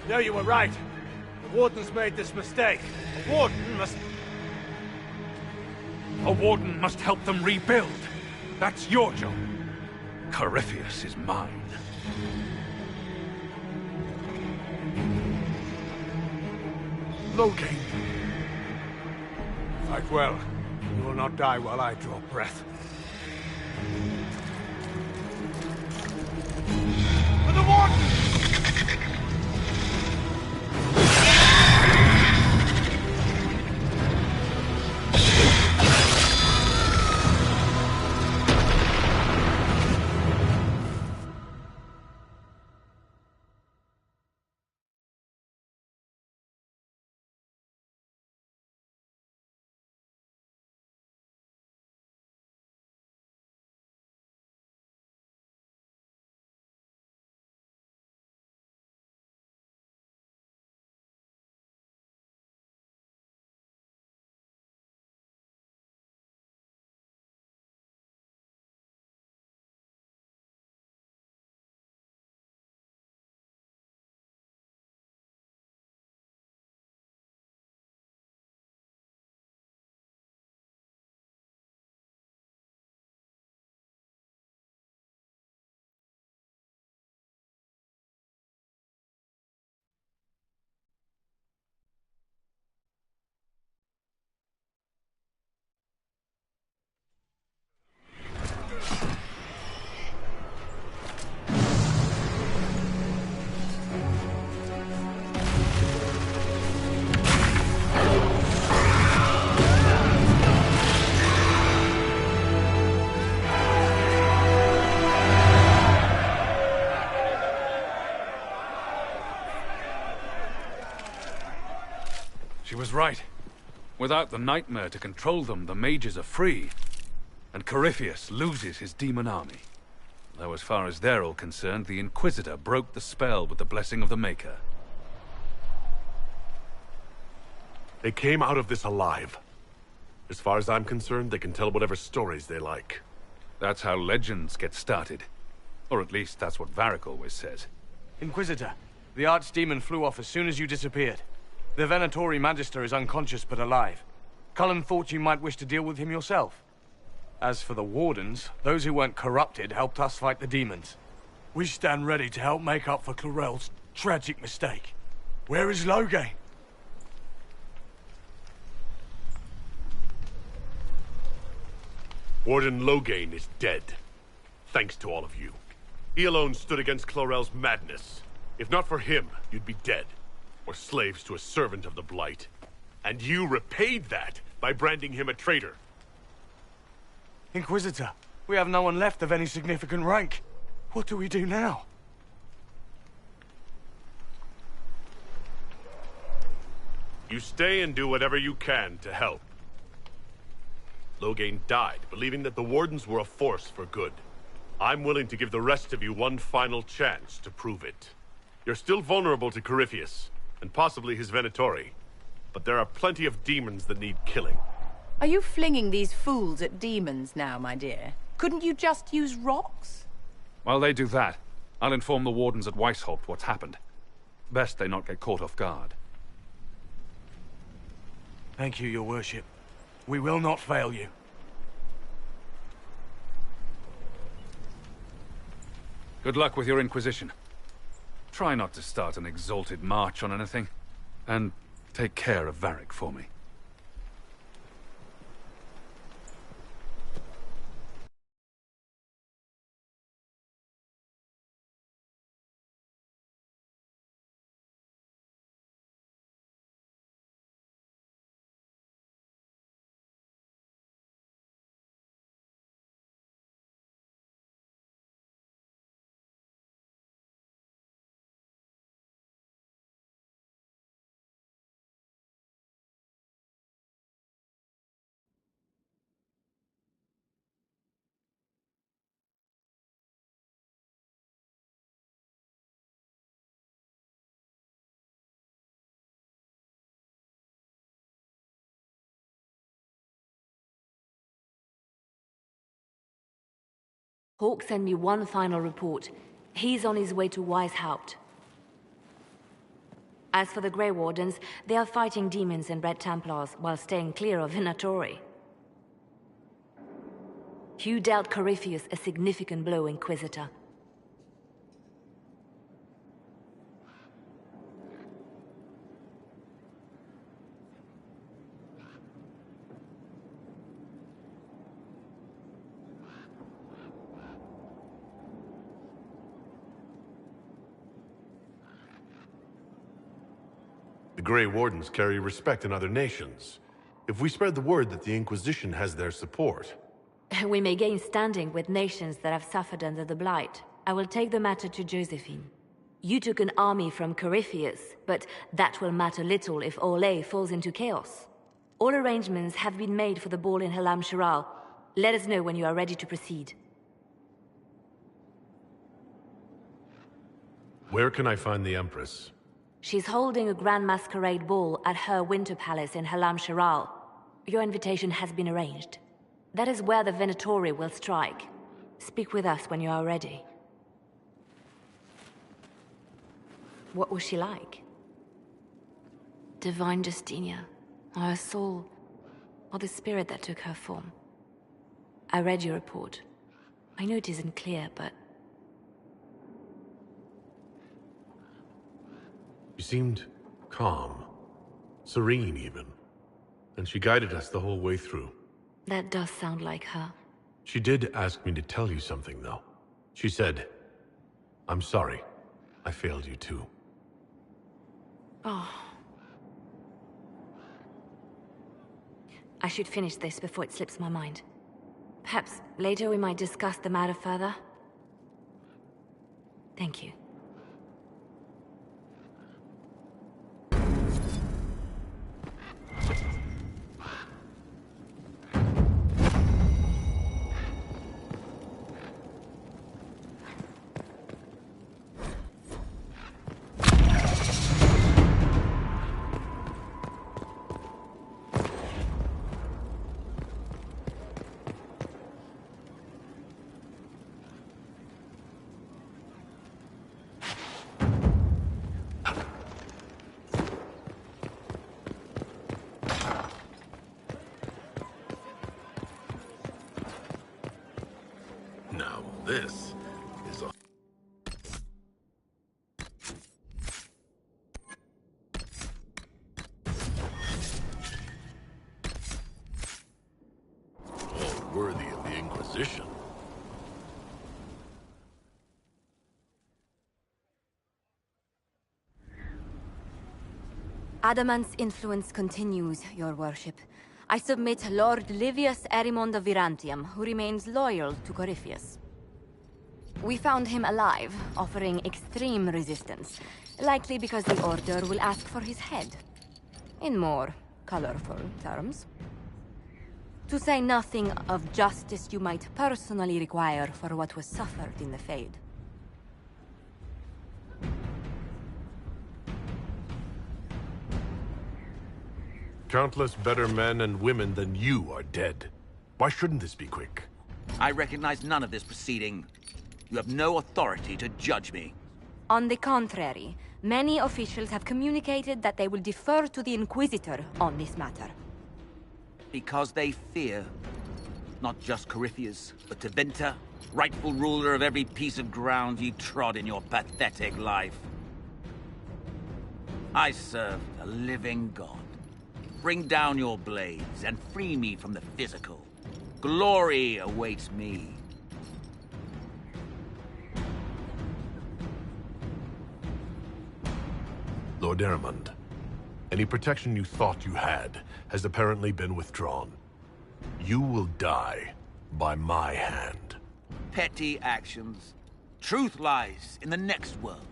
No, you were right. The Warden's made this mistake. A Warden must... A Warden must help them rebuild. That's your job. Corypheus is mine. Locate. Fight well. You will not die while I draw breath. For the Warden! She was right. Without the nightmare to control them, the mages are free. and Corypheus loses his demon army. Though as far as they're all concerned, the Inquisitor broke the spell with the blessing of the Maker. They came out of this alive. As far as I'm concerned, they can tell whatever stories they like. That's how legends get started. Or at least that's what Varric always says. Inquisitor, the Archdemon flew off as soon as you disappeared. The Venatori Magister is unconscious but alive. Cullen thought you might wish to deal with him yourself. As for the Wardens, those who weren't corrupted helped us fight the demons. We stand ready to help make up for Clarel's tragic mistake. Where is Loghain? Warden Loghain is dead. Thanks to all of you. He alone stood against Clarel's madness. If not for him, you'd be dead. Or slaves to a servant of the Blight. And you repaid that by branding him a traitor. Inquisitor, we have no one left of any significant rank. What do we do now? You stay and do whatever you can to help. Loghain died, believing that the Wardens were a force for good. I'm willing to give the rest of you one final chance to prove it. You're still vulnerable to Corypheus, and possibly his Venatori. But there are plenty of demons that need killing. Are you flinging these fools at demons now, my dear? Couldn't you just use rocks? While they do that, I'll inform the Wardens at Weishaupt what's happened. Best they not get caught off guard. Thank you, your worship. We will not fail you. Good luck with your Inquisition. Try not to start an exalted march on anything. And take care of Varric for me. Hawke sent me one final report. He's on his way to Weishaupt. As for the Grey Wardens, they are fighting demons and Red Templars while staying clear of Venatori. You dealt Corypheus a significant blow, Inquisitor. The Grey Wardens carry respect in other nations. If we spread the word that the Inquisition has their support... We may gain standing with nations that have suffered under the Blight. I will take the matter to Josephine. You took an army from Corypheus, but that will matter little if Orlais falls into chaos. All arrangements have been made for the ball in Halam Shiral. Let us know when you are ready to proceed. Where can I find the Empress? She's holding a grand masquerade ball at her winter palace in Halam Shiral. Your invitation has been arranged. That is where the Venatori will strike. Speak with us when you are ready. What was she like? Divine Justinia, or her soul, or the spirit that took her form. I read your report. I know it isn't clear, but... She seemed calm, serene even, and she guided us the whole way through. That does sound like her. She did ask me to tell you something, though. She said, "I'm sorry. I failed you too." Oh. I should finish this before it slips my mind. Perhaps later we might discuss the matter further. Thank you. this is a... all worthy of the Inquisition. Adamant's influence continues, your worship. I submit Lord Livius Erimond of Virantium, who remains loyal to Corypheus. We found him alive, offering extreme resistance, likely because the Order will ask for his head. In more colorful terms. To say nothing of justice you might personally require for what was suffered in the Fade. Countless better men and women than you are dead. Why shouldn't this be quick? I recognize none of this proceeding. You have no authority to judge me. On the contrary, many officials have communicated that they will defer to the Inquisitor on this matter. Because they fear. Not just Corypheus, but Tevinter, rightful ruler of every piece of ground you trod in your pathetic life. I serve the living God. Bring down your blades and free me from the physical. Glory awaits me. Lord Erimond, any protection you thought you had has apparently been withdrawn. You will die by my hand. Petty actions. Truth lies in the next world.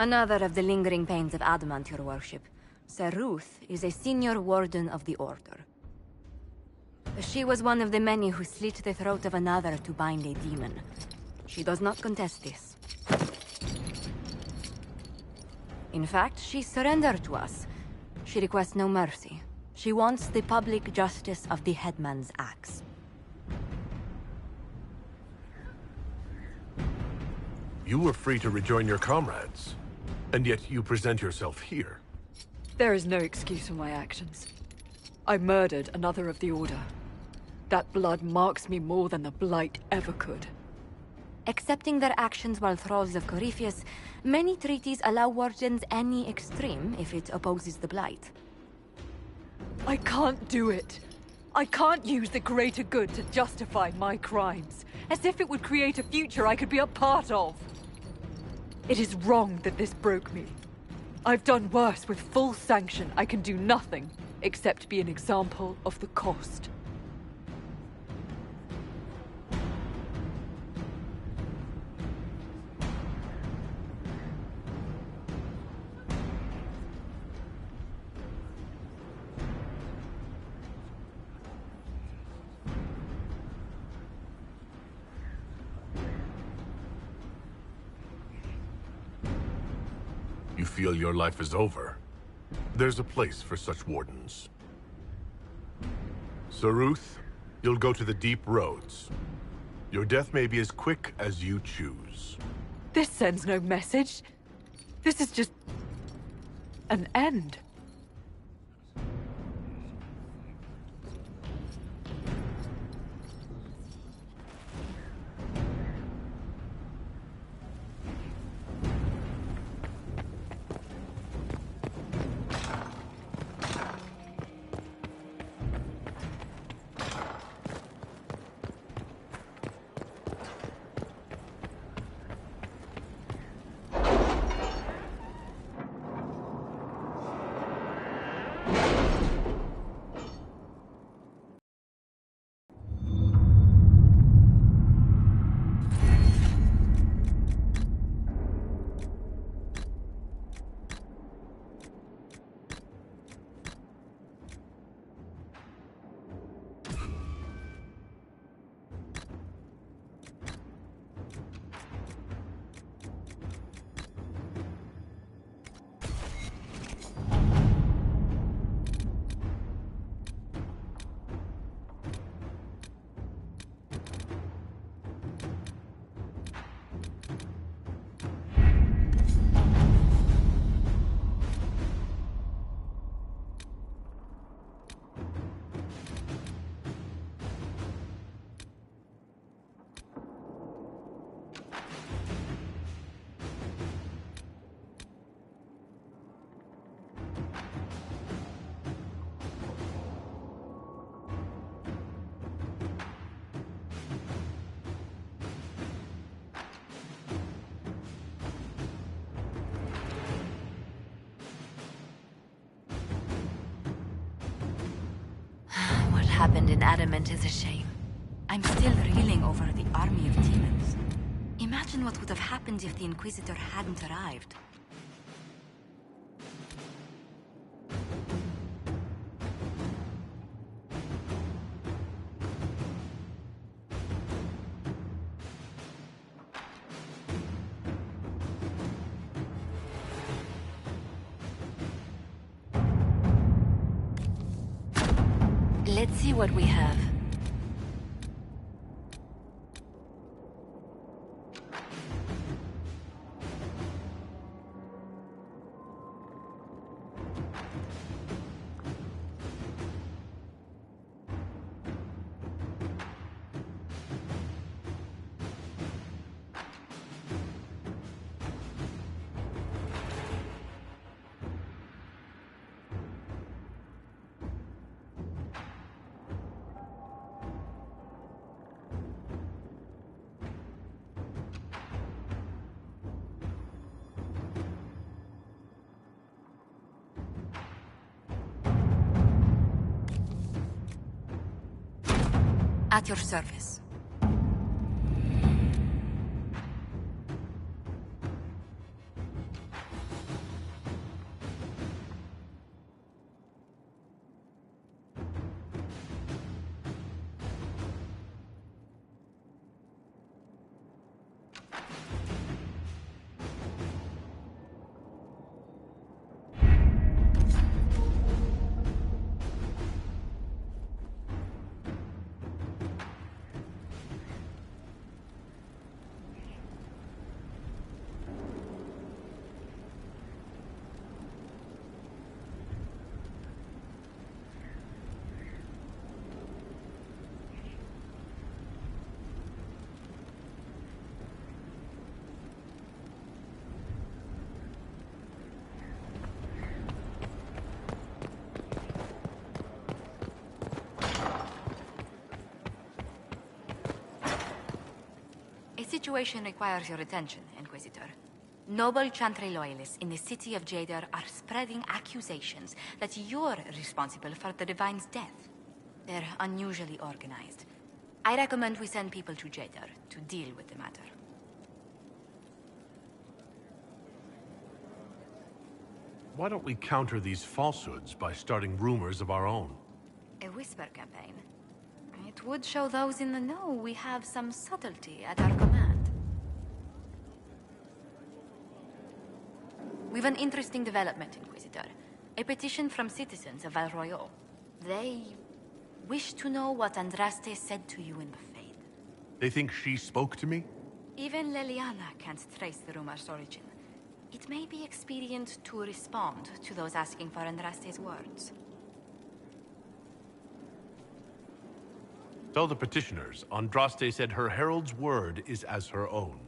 Another of the lingering pains of Adamant, your worship. Sir Ruth is a senior warden of the Order. She was one of the many who slit the throat of another to bind a demon. She does not contest this. In fact, she surrendered to us. She requests no mercy. She wants the public justice of the headman's axe. You were free to rejoin your comrades, and yet you present yourself here. There is no excuse for my actions. I murdered another of the Order. That blood marks me more than the Blight ever could. Accepting their actions while thralls of Corypheus, many treaties allow wardens any extreme if it opposes the Blight. I can't do it. I can't use the greater good to justify my crimes, as if it would create a future I could be a part of. It is wrong that this broke me. I've done worse with full sanction. I can do nothing except be an example of the cost. You feel your life is over. There's a place for such wardens. Sir Ruth, you'll go to the deep roads. Your death may be as quick as you choose. This sends no message. This is just an end. happened in Adamant is a shame. I'm still reeling over the army of demons. Imagine what would have happened if the Inquisitor hadn't arrived. Let's see what we have. At your service. The situation requires your attention, Inquisitor. Noble Chantry loyalists in the city of Jadar are spreading accusations that you're responsible for the Divine's death. They're unusually organized. I recommend we send people to Jadar to deal with the matter. Why don't we counter these falsehoods by starting rumors of our own? A whisper campaign. It would show those in the know we have some subtlety at our command. We've an interesting development, Inquisitor. A petition from citizens of Val Royal. They wish to know what Andraste said to you in the Fade. They think she spoke to me? Even Leliana can't trace the rumor's origin. It may be expedient to respond to those asking for Andraste's words. Tell the petitioners, Andraste said her herald's word is as her own.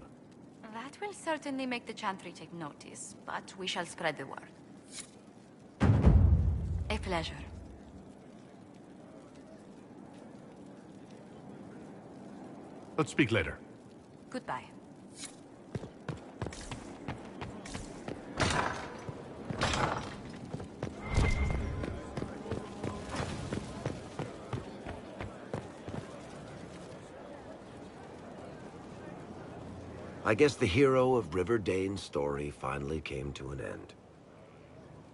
That will certainly make the Chantry take notice, but we shall spread the word. A pleasure. Let's speak later. Goodbye. I guess the hero of River Dane's story finally came to an end.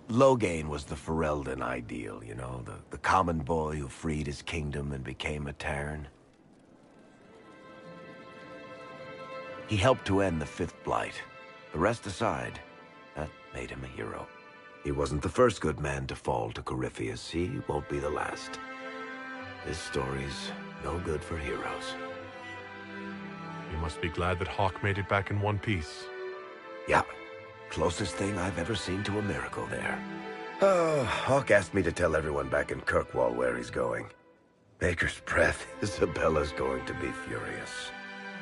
Loghain was the Ferelden ideal, you know, the common boy who freed his kingdom and became a Terran. He helped to end the Fifth Blight. The rest aside, that made him a hero. He wasn't the first good man to fall to Corypheus. He won't be the last. This story's no good for heroes. You must be glad that Hawk made it back in one piece. Yeah. Closest thing I've ever seen to a miracle there. Oh, Hawk asked me to tell everyone back in Kirkwall where he's going. Baker's breath. Isabella's going to be furious.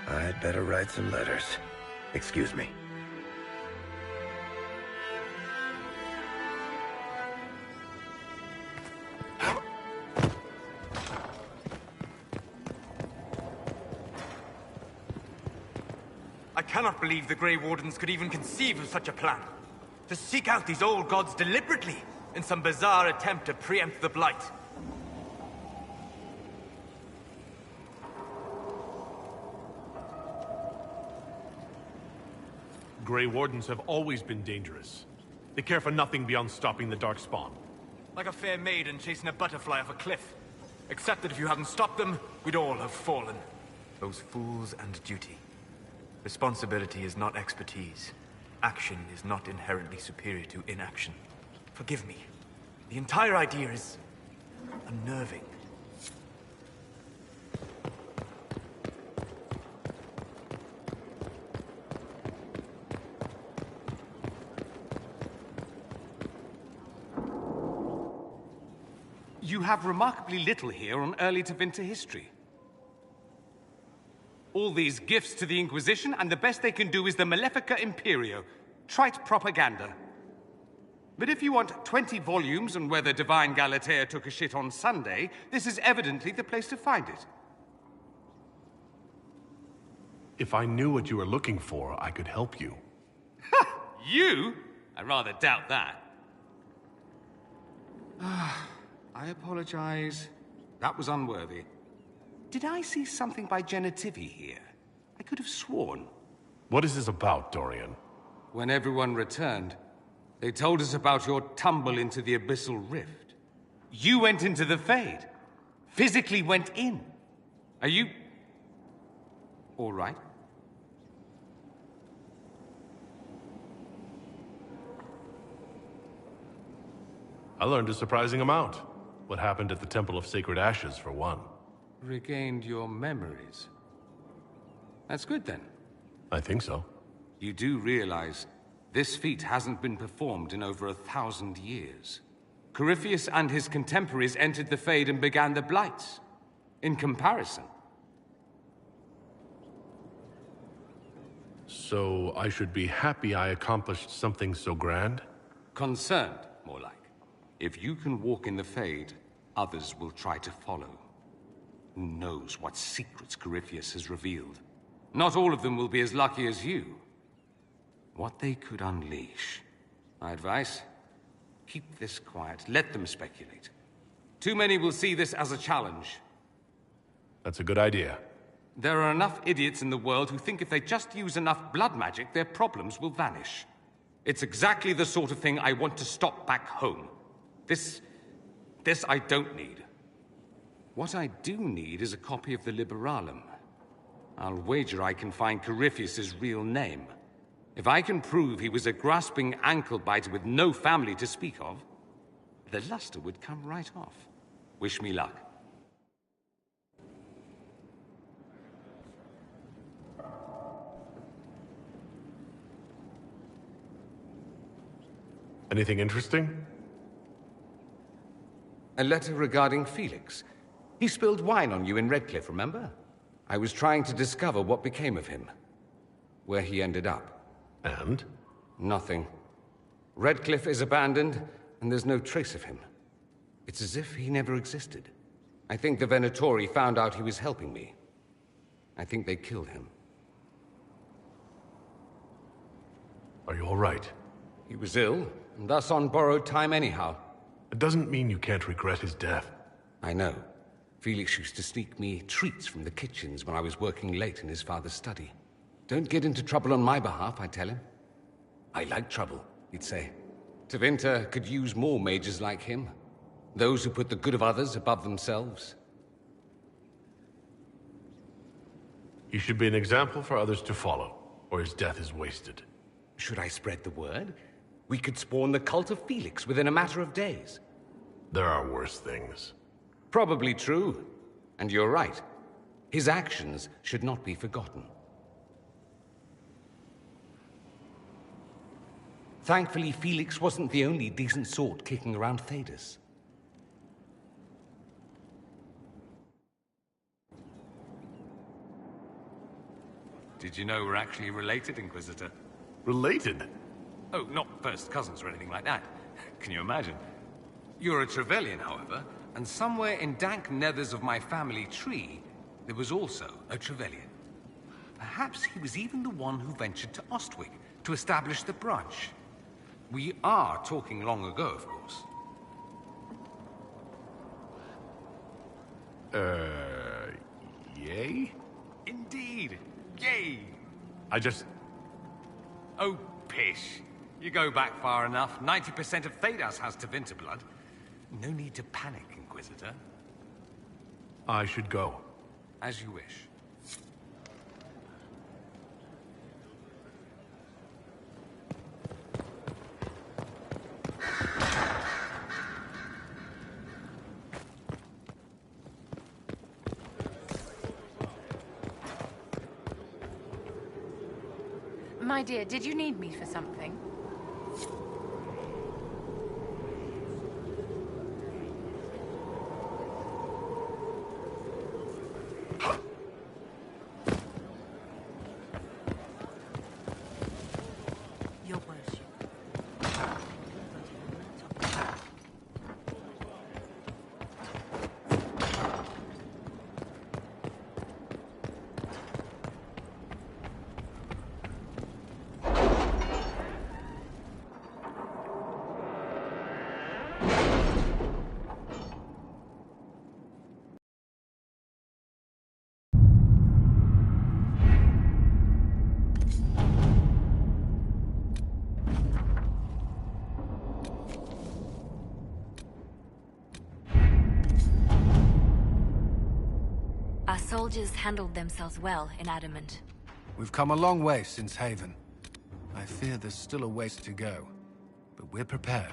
I'd better write some letters. Excuse me. I cannot believe the Grey Wardens could even conceive of such a plan. To seek out these old gods deliberately in some bizarre attempt to preempt the Blight. Grey Wardens have always been dangerous. They care for nothing beyond stopping the Darkspawn. Like a fair maiden chasing a butterfly off a cliff. Except that if you hadn't stopped them, we'd all have fallen. Those fools and duty. Responsibility is not expertise. Action is not inherently superior to inaction. Forgive me. The entire idea is unnerving. You have remarkably little here on early Tevinter history. All these gifts to the Inquisition, and the best they can do is the Malefica Imperio. Trite propaganda. But if you want 20 volumes on whether Divine Galatea took a shit on Sunday, this is evidently the place to find it. If I knew what you were looking for, I could help you. Ha! You? I rather doubt that. I apologize. That was unworthy. Did I see something by Genitivi here? I could have sworn. What is this about, Dorian? When everyone returned, they told us about your tumble into the Abyssal Rift. You went into the Fade. Physically went in. Are you... all right? I learned a surprising amount. What happened at the Temple of Sacred Ashes, for one. Regained your memories. That's good, then. I think so. You do realize this feat hasn't been performed in over 1,000 years. Corypheus and his contemporaries entered the Fade and began the Blights. In comparison. So I should be happy I accomplished something so grand? Concerned, more like. If you can walk in the Fade, others will try to follow. Who knows what secrets Corypheus has revealed? Not all of them will be as lucky as you. What they could unleash. My advice? Keep this quiet. Let them speculate. Too many will see this as a challenge. That's a good idea. There are enough idiots in the world who think if they just use enough blood magic, their problems will vanish. It's exactly the sort of thing I want to stop back home. This I don't need. What I do need is a copy of the Liberalum. I'll wager I can find Corypheus's real name. If I can prove he was a grasping ankle-biter with no family to speak of, the luster would come right off. Wish me luck. Anything interesting? A letter regarding Felix. He spilled wine on you in Redcliffe, remember? I was trying to discover what became of him. Where he ended up. And? Nothing. Redcliffe is abandoned, and there's no trace of him. It's as if he never existed. I think the Venatori found out he was helping me. I think they killed him. Are you all right? He was ill, and thus on borrowed time anyhow. It doesn't mean you can't regret his death. I know. Felix used to sneak me treats from the kitchens when I was working late in his father's study. Don't get into trouble on my behalf, I tell him. I like trouble, he'd say. Tevinter could use more mages like him. Those who put the good of others above themselves. He should be an example for others to follow, or his death is wasted. Should I spread the word? We could spawn the cult of Felix within a matter of days. There are worse things. Probably true. And you're right. His actions should not be forgotten. Thankfully, Felix wasn't the only decent sort kicking around Thedas. Did you know we're actually related, Inquisitor? Related? Oh, not first cousins or anything like that. Can you imagine? You're a Trevelyan, however, and somewhere in dank nethers of my family tree, there was also a Trevelyan. Perhaps he was even the one who ventured to Ostwick to establish the branch. We are talking long ago, of course. Yay? Indeed. Yay! I just... Oh, pish. You go back far enough. 90% of Thedas has Tevinter blood. No need to panic, Inquisitor. I should go. As you wish. My dear, did you need me for something? Your worship. Our soldiers handled themselves well in Adamant. We've come a long way since Haven. I fear there's still a ways to go, but we're prepared.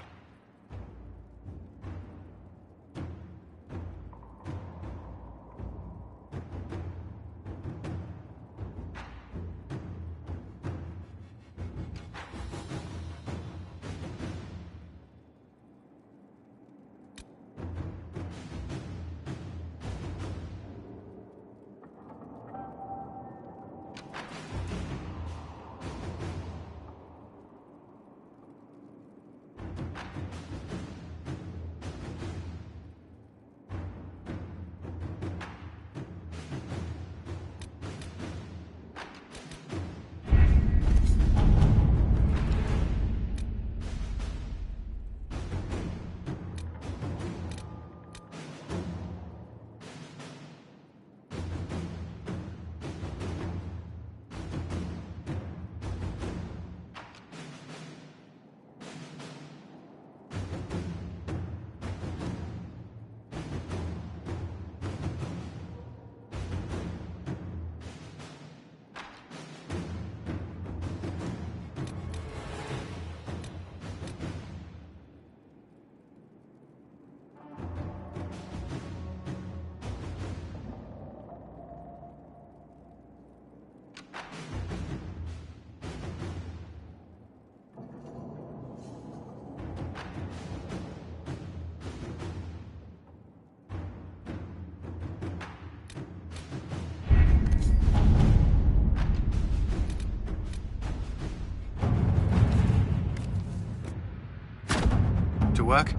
To work?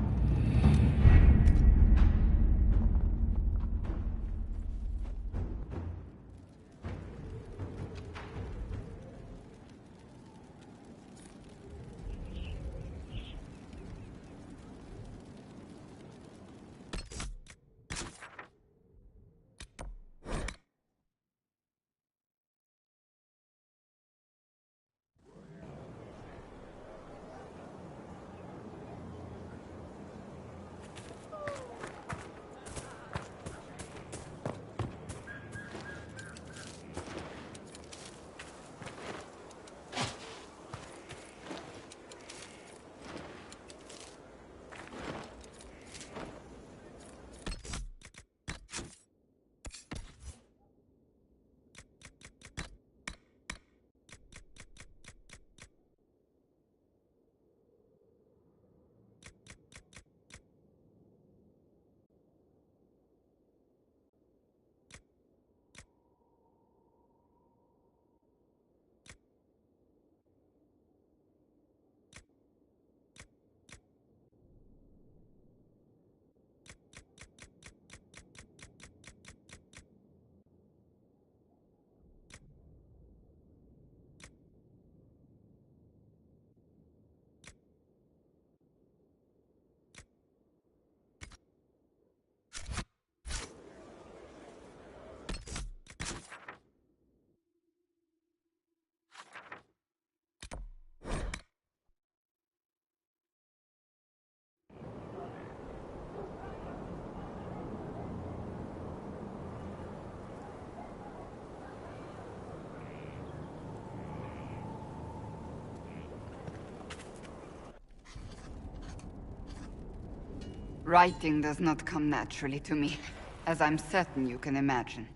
Writing does not come naturally to me, as I'm certain you can imagine.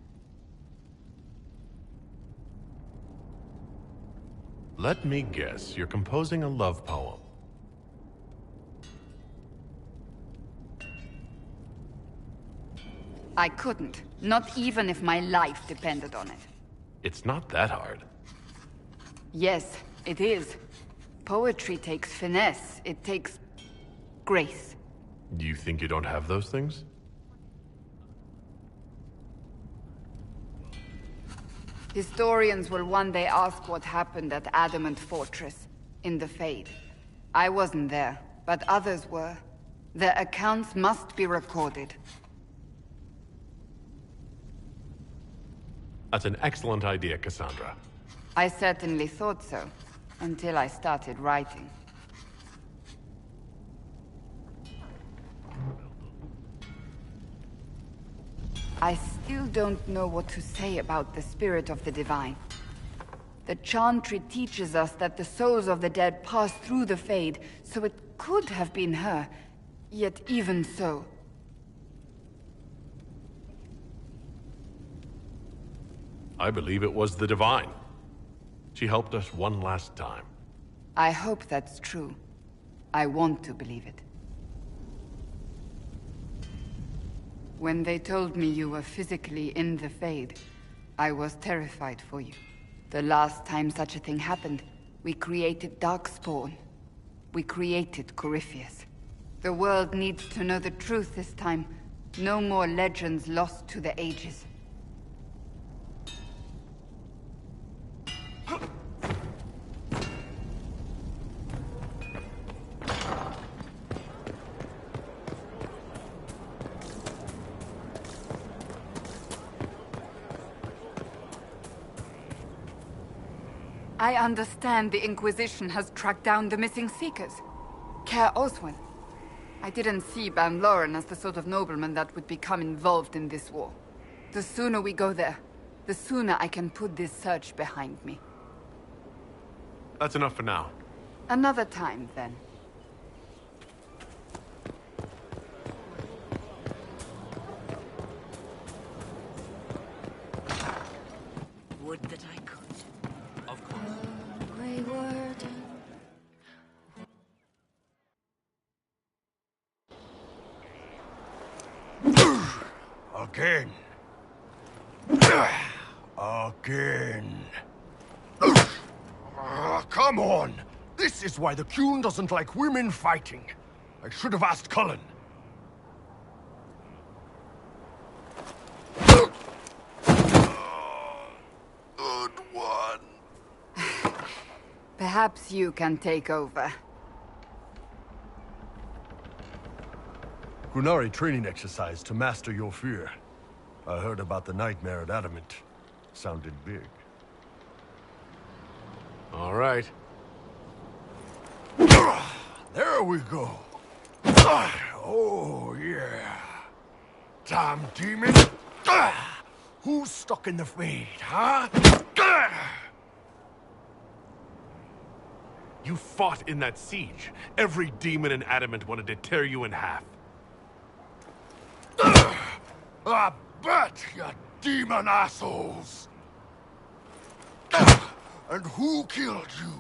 Let me guess, you're composing a love poem. I couldn't. Not even if my life depended on it. It's not that hard. Yes, it is. Poetry takes finesse. It takes... grace. Do you think you don't have those things? Historians will one day ask what happened at Adamant Fortress, in the Fade. I wasn't there, but others were. Their accounts must be recorded. That's an excellent idea, Cassandra. I certainly thought so, until I started writing. I still don't know what to say about the spirit of the divine. The Chantry teaches us that the souls of the dead pass through the Fade, so it could have been her. Yet even so... I believe it was the Divine. She helped us one last time. I hope that's true. I want to believe it. When they told me you were physically in the Fade, I was terrified for you. The last time such a thing happened, we created Darkspawn. We created Corypheus. The world needs to know the truth this time. No more legends lost to the ages. I understand the Inquisition has tracked down the missing Seekers. Care Oswin. I didn't see Ban Loren as the sort of nobleman that would become involved in this war. The sooner we go there, the sooner I can put this search behind me. That's enough for now. Another time, then. Would that I could. Of course. Grey Warden. Again. Again. Come on! This is why the Qun doesn't like women fighting. I should have asked Cullen. Good one. Perhaps you can take over. Qunari training exercise to master your fear. I heard about the nightmare at Adamant. Sounded big. All right. There we go. Oh, yeah. Damn demon. Who's stuck in the Fade, huh? You fought in that siege. Every demon in Adamant wanted to tear you in half. I bet, you demon assholes! And who killed you?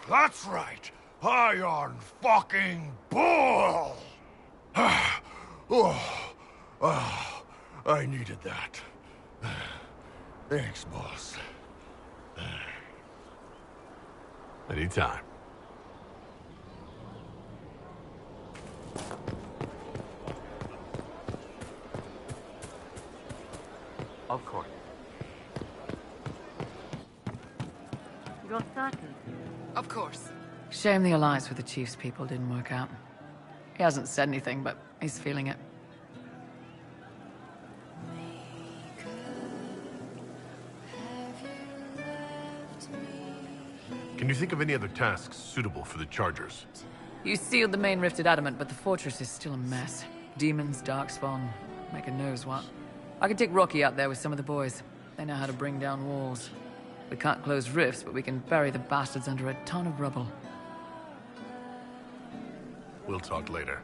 That's right, Iron fucking Bull! I needed that. Thanks, boss. Anytime. Of course. You're certain? Of course. Shame the alliance with the Chief's people didn't work out. He hasn't said anything, but he's feeling it. Can you think of any other tasks suitable for the Chargers? You sealed the main rift at Adamant, but the fortress is still a mess. Demons, Darkspawn, making knows what. I can take Rocky out there with some of the boys. They know how to bring down walls. We can't close rifts, but we can bury the bastards under a ton of rubble. We'll talk later.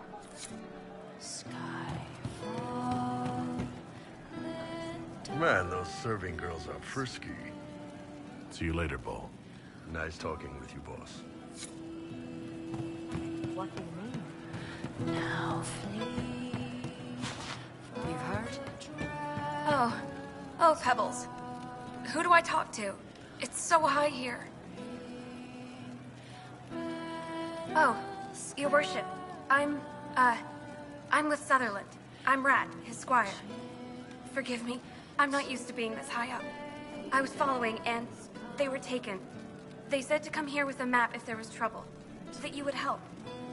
Man, those serving girls are frisky. See you later, Bo. Nice talking with you, boss. What do you mean? Now flee. You've heard? Oh, Pebbles. Who do I talk to? It's so high here. Oh, your worship. I'm with Sutherland. I'm Rat, his squire. Forgive me. I'm not used to being this high up. I was following, and they were taken. They said to come here with a map if there was trouble, so that you would help.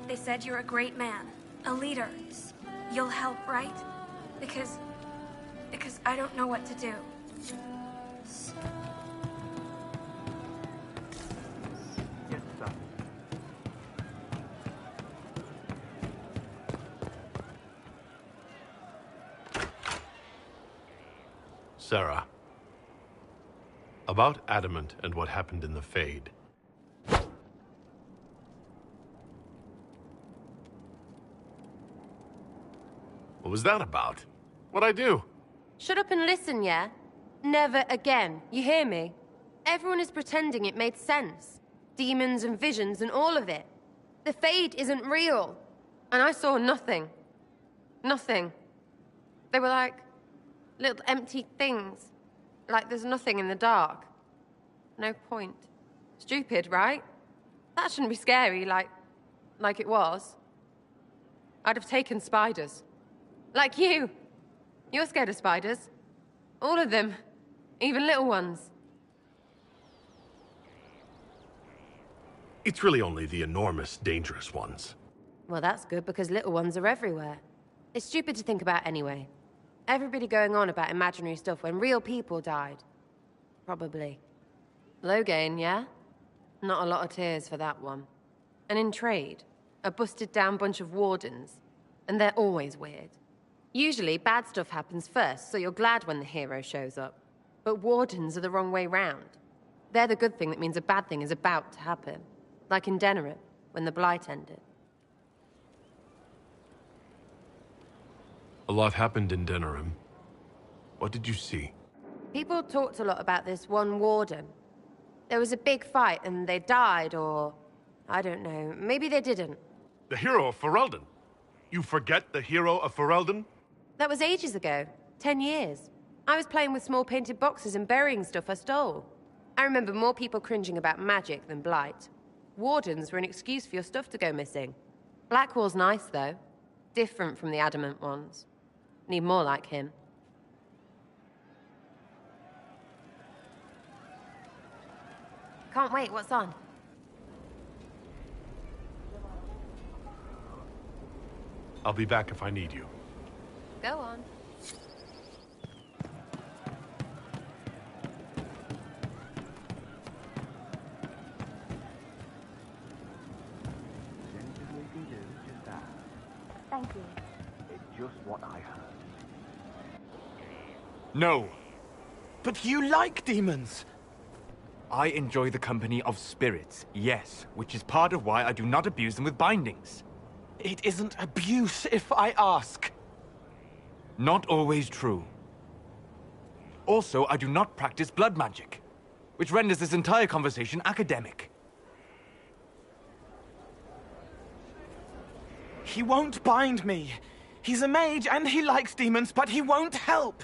They said you're a great man, a leader. You'll help, right? Because I don't know what to do. Yes, sir. Sarah. About Adamant and what happened in the Fade. What was that about? What'd I do? Shut up and listen, yeah? Never again. You hear me? Everyone is pretending it made sense. Demons and visions and all of it. The Fade isn't real. And I saw nothing. Nothing. They were like little empty things. Like there's nothing in the dark. No point. Stupid, right? That shouldn't be scary, like it was. I'd have taken spiders. Like you. You're scared of spiders. All of them. Even little ones. It's really only the enormous, dangerous ones. Well, that's good, because little ones are everywhere. It's stupid to think about anyway. Everybody going on about imaginary stuff when real people died. Probably. Low gain, yeah? Not a lot of tears for that one. And in trade, a busted down bunch of wardens. And they're always weird. Usually, bad stuff happens first, so you're glad when the hero shows up. But wardens are the wrong way round. They're the good thing that means a bad thing is about to happen. Like in Denerim, when the Blight ended. A lot happened in Denerim. What did you see? People talked a lot about this one warden. There was a big fight and they died, or... I don't know, maybe they didn't. The hero of Ferelden? You forget the hero of Ferelden? That was ages ago. 10 years. I was playing with small painted boxes and burying stuff I stole. I remember more people cringing about magic than Blight. Wardens were an excuse for your stuff to go missing. Blackwall's nice, though. Different from the adamant ones. Need more like him. Can't wait, what's on? I'll be back if I need you. Go on. Thank you. It's just what I heard. No. But you like demons! I enjoy the company of spirits, yes, which is part of why I do not abuse them with bindings. It isn't abuse if I ask. Not always true. Also, I do not practice blood magic, which renders this entire conversation academic. He won't bind me. He's a mage and he likes demons, but he won't help.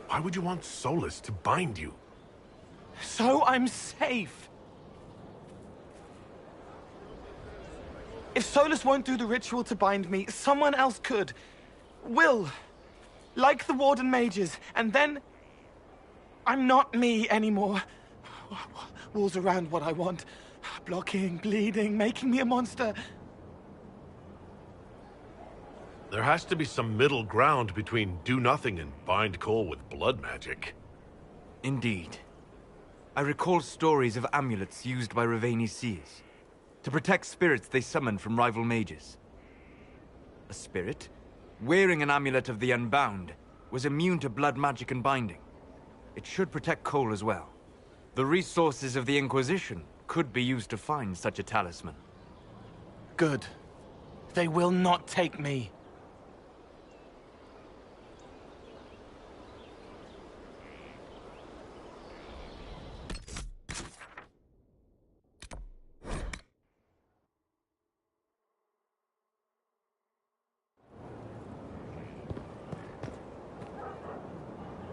Why would you want Solus to bind you? So I'm safe. If Solus won't do the ritual to bind me, someone else could. Will. Like the Warden mages. And then... I'm not me anymore. Walls around what I want. Blocking, bleeding, making me a monster. There has to be some middle ground between do nothing and bind Cole with blood magic. Indeed. I recall stories of amulets used by Raveni seers to protect spirits they summoned from rival mages. A spirit, wearing an amulet of the Unbound, was immune to blood magic and binding. It should protect Cole as well. The resources of the Inquisition could be used to find such a talisman. Good. They will not take me.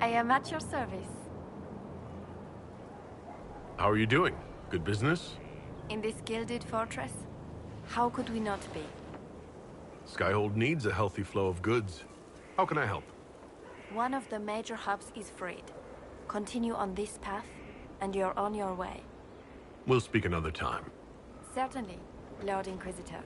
I am at your service. How are you doing? Good business? In this gilded fortress, how could we not be? Skyhold needs a healthy flow of goods. How can I help? One of the major hubs is freed. Continue on this path, and you're on your way. We'll speak another time. Certainly, Lord Inquisitor.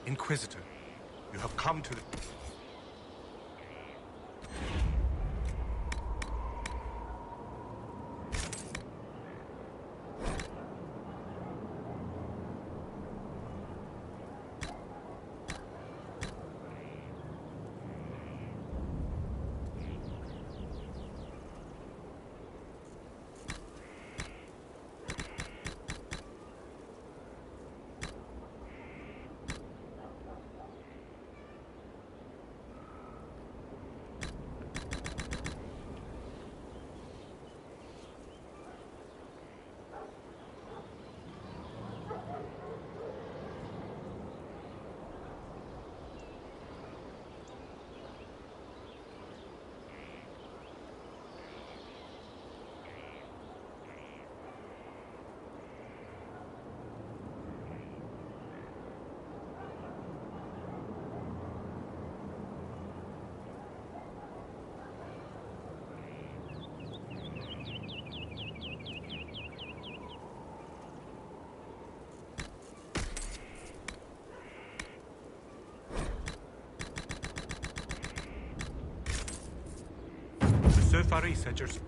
Inquisitor, you have come to the... Surfer researchers.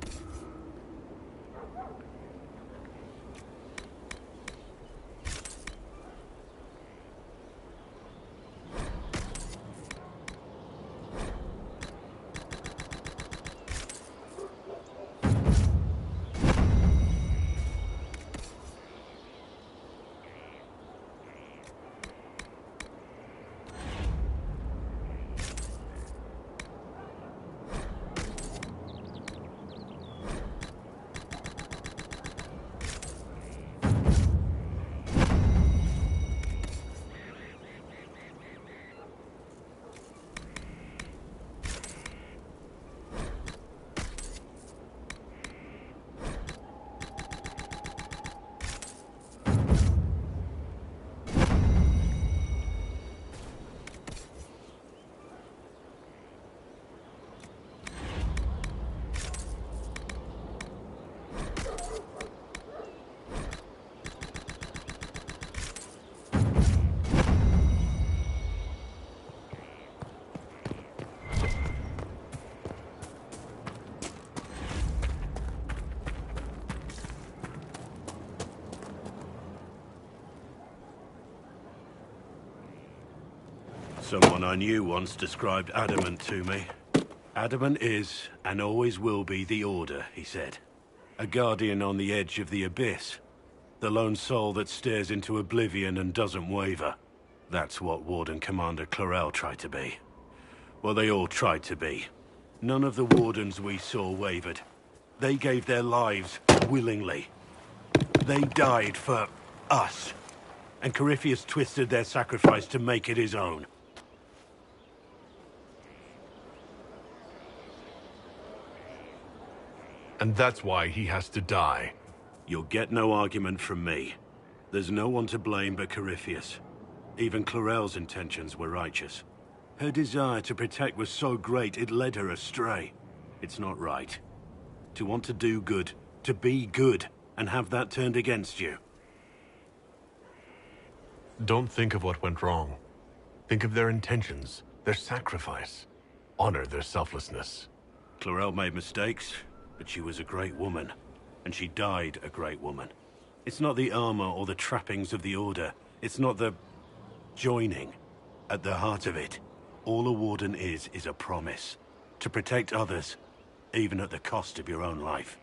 Someone I knew once described Adamant to me. Adamant is, and always will be, the Order, he said. A guardian on the edge of the abyss. The lone soul that stares into oblivion and doesn't waver. That's what Warden Commander Clarel tried to be. Well, they all tried to be. None of the Wardens we saw wavered. They gave their lives willingly. They died for us. And Corypheus twisted their sacrifice to make it his own. And that's why he has to die. You'll get no argument from me. There's no one to blame but Corypheus. Even Clarel's intentions were righteous. Her desire to protect was so great it led her astray. It's not right. To want to do good, to be good, and have that turned against you. Don't think of what went wrong. Think of their intentions, their sacrifice. Honor their selflessness. Clarel made mistakes, but she was a great woman. And she died a great woman. It's not the armor or the trappings of the Order. It's not the joining. At the heart of it, all a Warden is a promise. To protect others, even at the cost of your own life.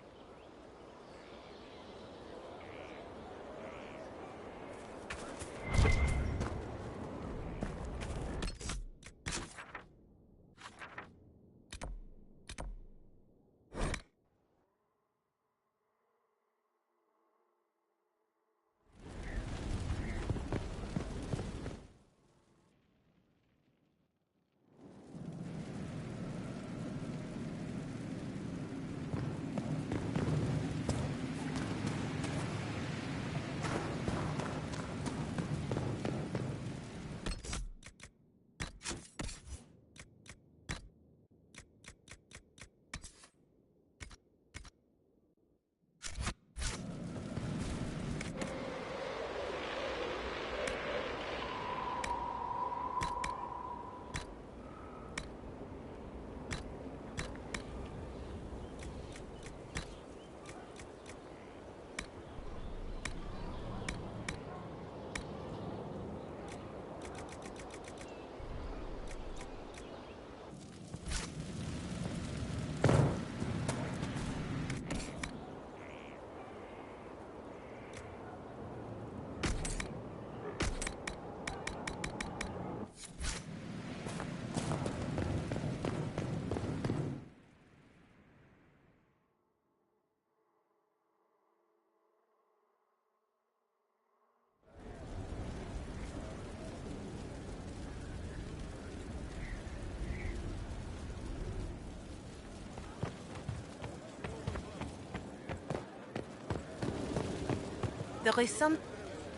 There is some...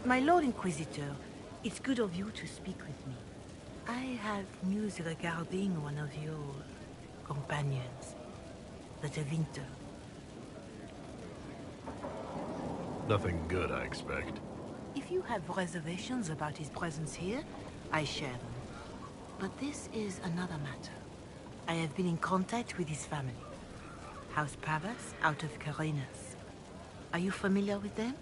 My Lord Inquisitor, it's good of you to speak with me. I have news regarding one of your companions, the Winter. Nothing good, I expect. If you have reservations about his presence here, I share them. But this is another matter. I have been in contact with his family. House Pavas, out of Carenas. Are you familiar with them?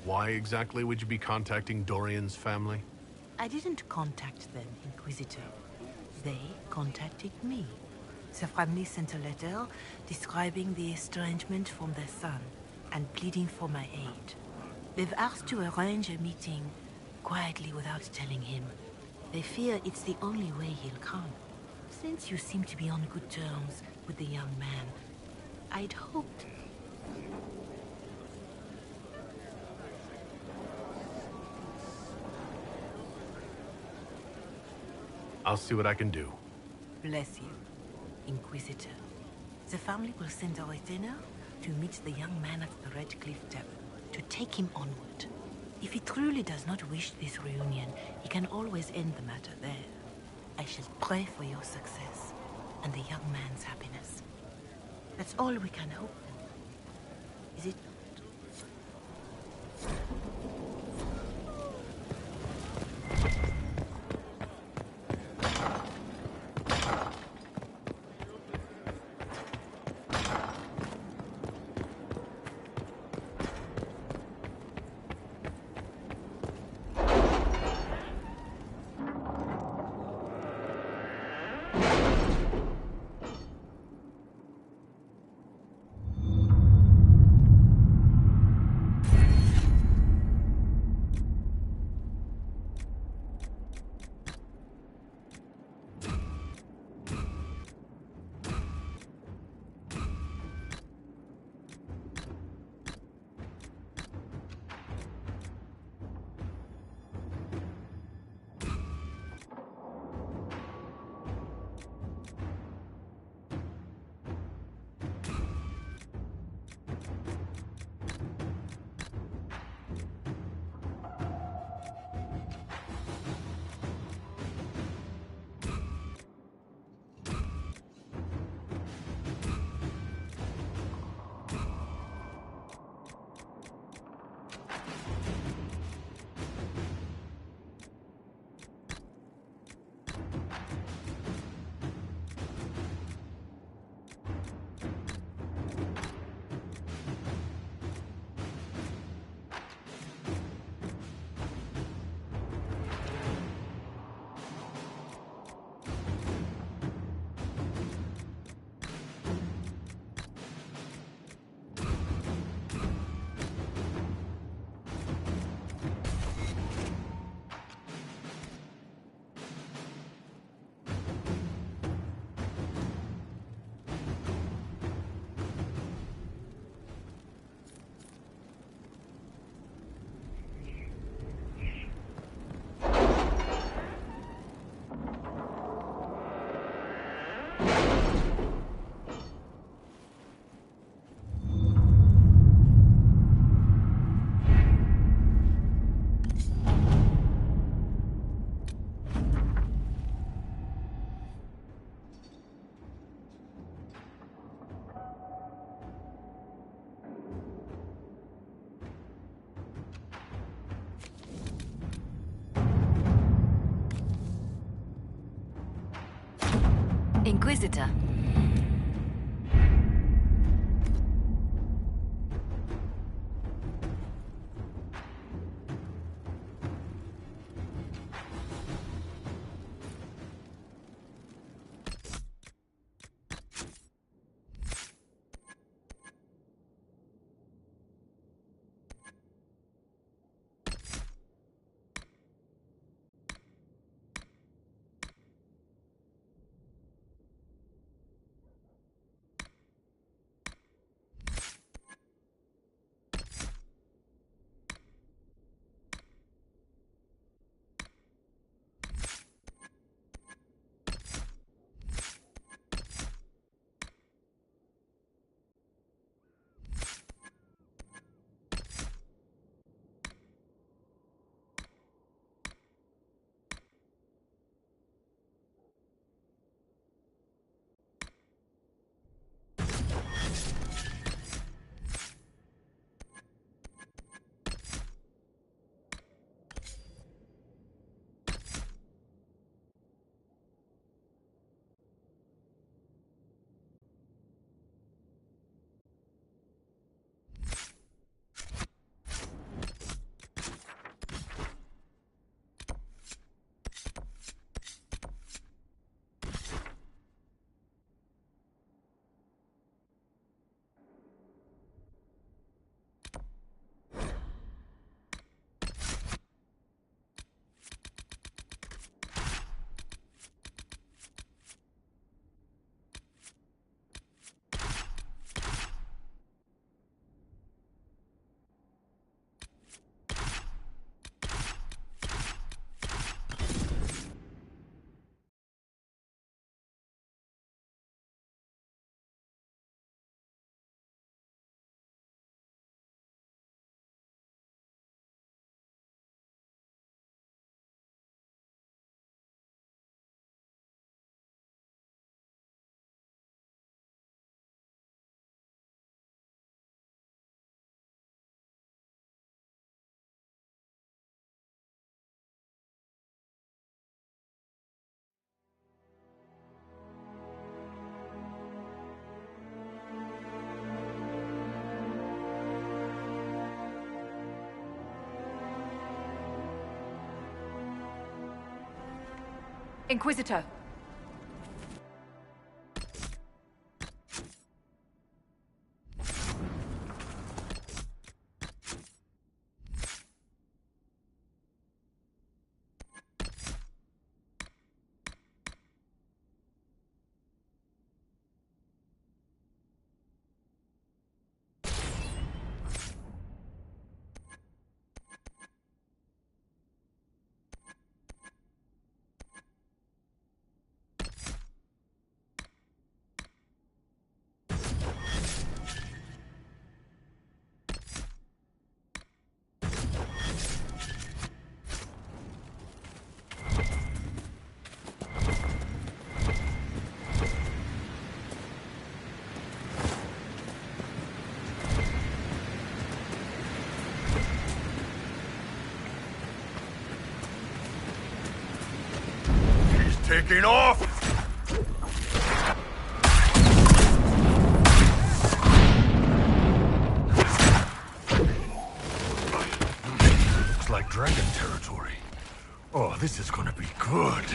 Why exactly would you be contacting Dorian's family? I didn't contact them, Inquisitor. They contacted me. The family sent a letter describing the estrangement from their son and pleading for my aid. They've asked to arrange a meeting quietly without telling him. They fear it's the only way he'll come. Since you seem to be on good terms with the young man, I'd hoped... I'll see what I can do. Bless you, Inquisitor. The family will send a retainer to meet the young man at the Red Cliff Tavern, to take him onward. If he truly does not wish this reunion, he can always end the matter there. I shall pray for your success and the young man's happiness. That's all we can hope for. Is it not? Inquisitor. Inquisitor. Taking off! Looks like dragon territory. Oh, this is gonna be good.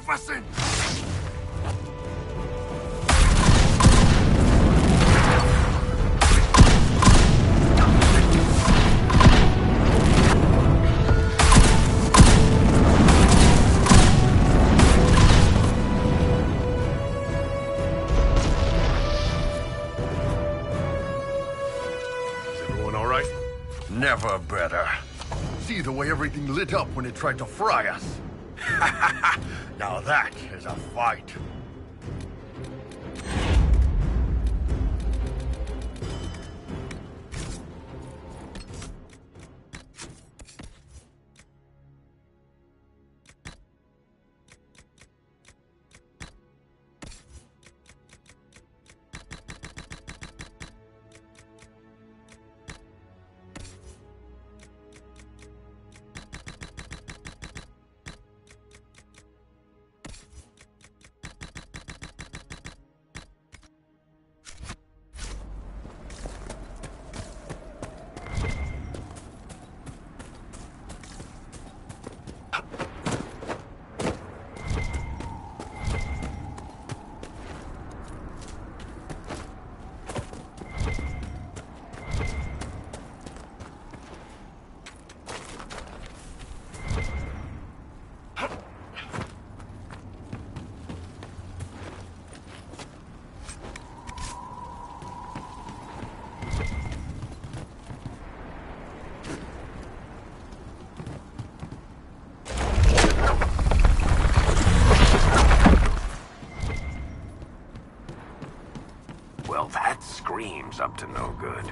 magnificent! Is everyone all right? Never better. See the way everything lit up when it tried to fry us? Now that is a fight. Well, that screams up to no good.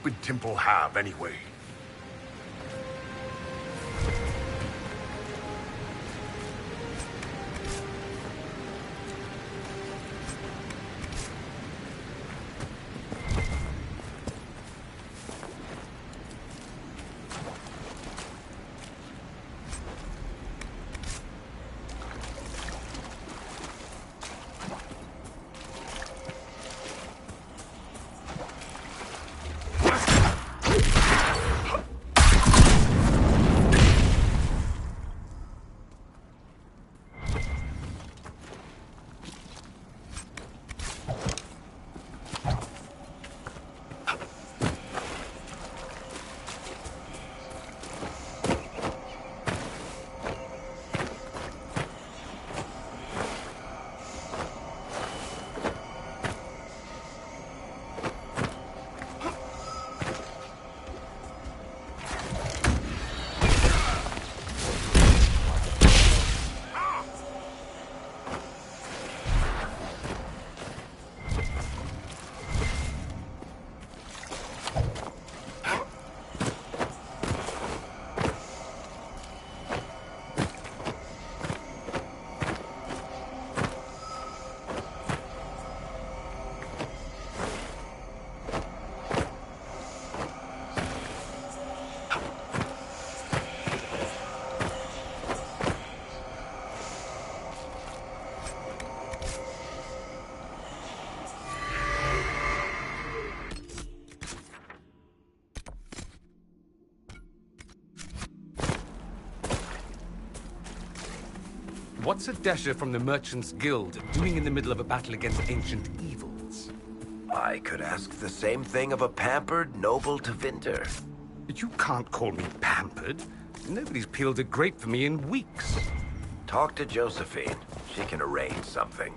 stupid temple have, anyway? What's a Desher from the Merchants Guild doing in the middle of a battle against ancient evils? I could ask the same thing of a pampered noble Tevinter. But you can't call me pampered. Nobody's peeled a grape for me in weeks. Talk to Josephine. She can arrange something.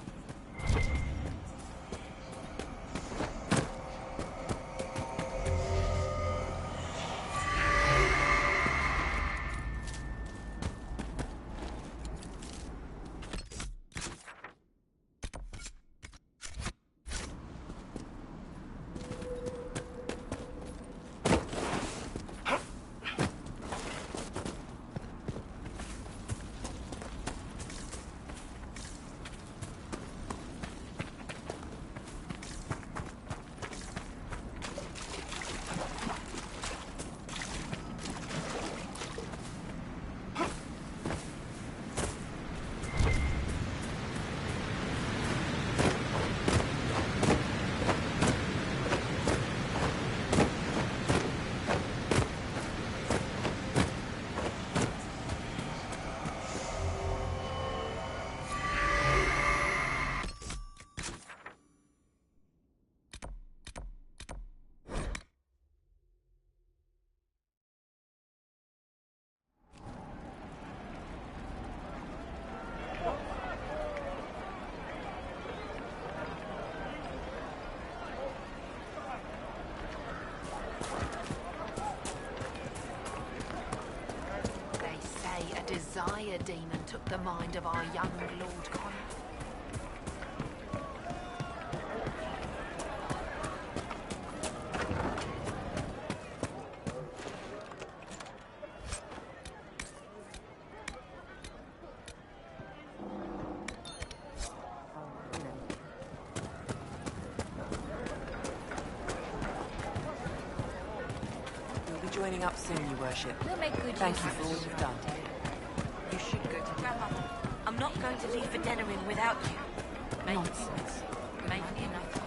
Desire demon took the mind of our young Lord Connor. We'll be joining up soon, Your Worship. We'll make good Thank use you of for all it. you've done. You should go to Grandmother. I'm not going to leave for Denerim without you. Nonsense. Maybe enough.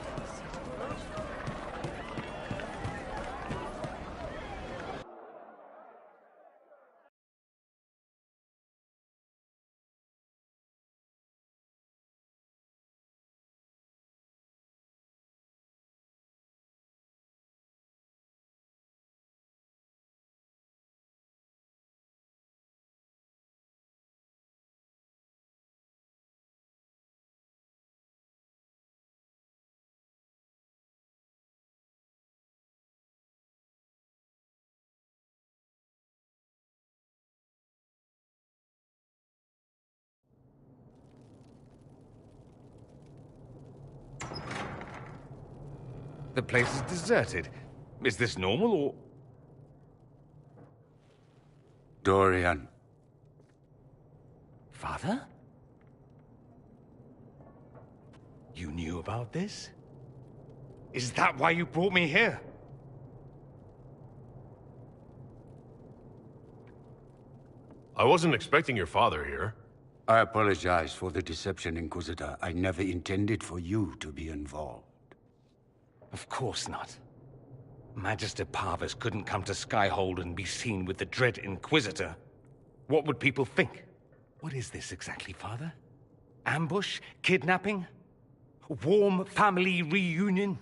The place is deserted. Is this normal, or...? Dorian. Father? You knew about this? Is that why you brought me here? I wasn't expecting your father here. I apologize for the deception, Inquisitor. I never intended for you to be involved. Of course not. Magister Parvus couldn't come to Skyhold and be seen with the dread Inquisitor. What would people think? What is this exactly, Father? Ambush? Kidnapping? Warm family reunion?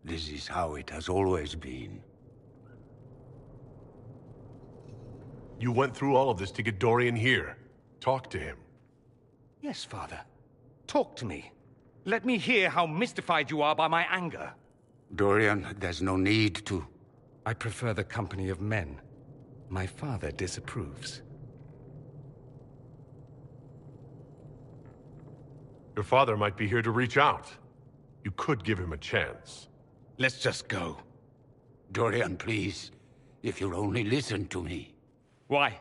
This is how it has always been. You went through all of this to get Dorian here. Talk to him. Yes, Father. Talk to me. Let me hear how mystified you are by my anger. Dorian, there's no need to. I prefer the company of men. My father disapproves. Your father might be here to reach out. You could give him a chance. Let's just go. Dorian, please. If you'll only listen to me. Why?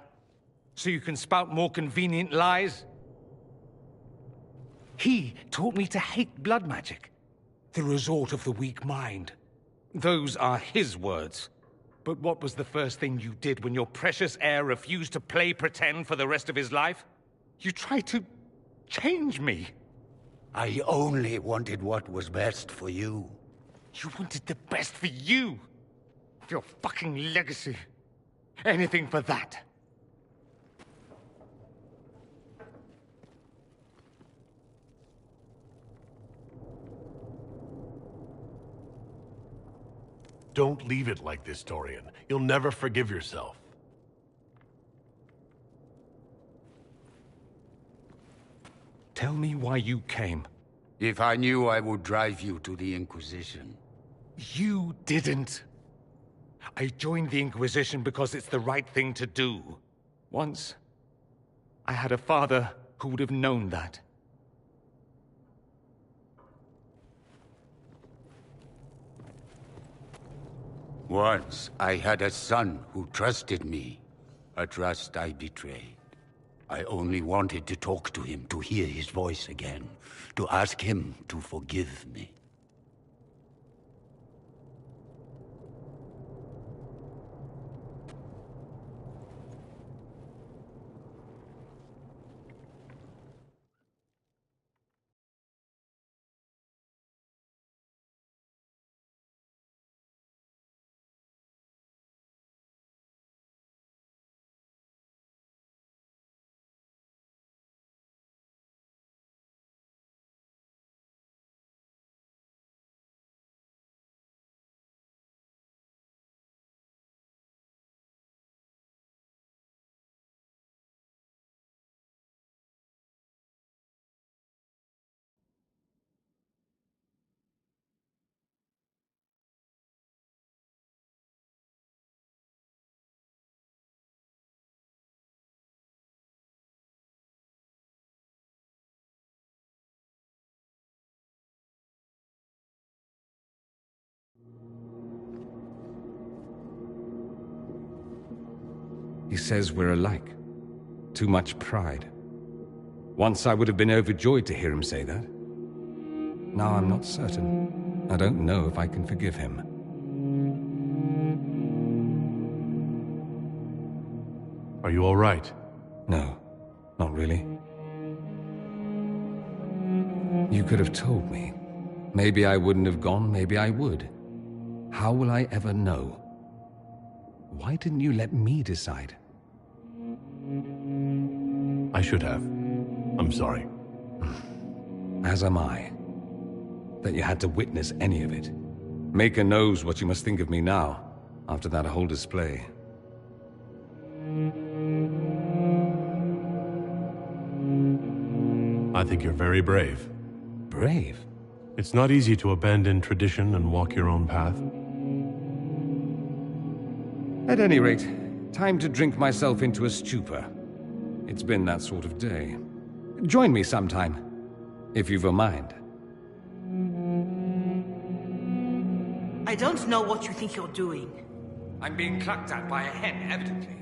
So you can spout more convenient lies? He taught me to hate blood magic. The resort of the weak mind. Those are his words. But what was the first thing you did when your precious heir refused to play pretend for the rest of his life? You tried to change me. I only wanted what was best for you. You wanted the best for you? Your fucking legacy. Anything for that. Don't leave it like this, Dorian. You'll never forgive yourself. Tell me why you came. If I knew, I would drive you to the Inquisition. You didn't. I joined the Inquisition because it's the right thing to do. Once, I had a father who would have known that. Once, I had a son who trusted me. A trust I betrayed. I only wanted to talk to him, to hear his voice again, to ask him to forgive me. He says we're alike. Too much pride. Once I would have been overjoyed to hear him say that. Now I'm not certain. I don't know if I can forgive him. Are you all right? No, not really. You could have told me. Maybe I wouldn't have gone, maybe I would. How will I ever know? Why didn't you let me decide? I should have. I'm sorry. As am I. That you had to witness any of it. Maker knows what you must think of me now, after that whole display. I think you're very brave. Brave? It's not easy to abandon tradition and walk your own path. At any rate, time to drink myself into a stupor. It's been that sort of day. Join me sometime, if you've a mind. I I don't know what you think you're doing. I'm being clucked at by a hen, evidently.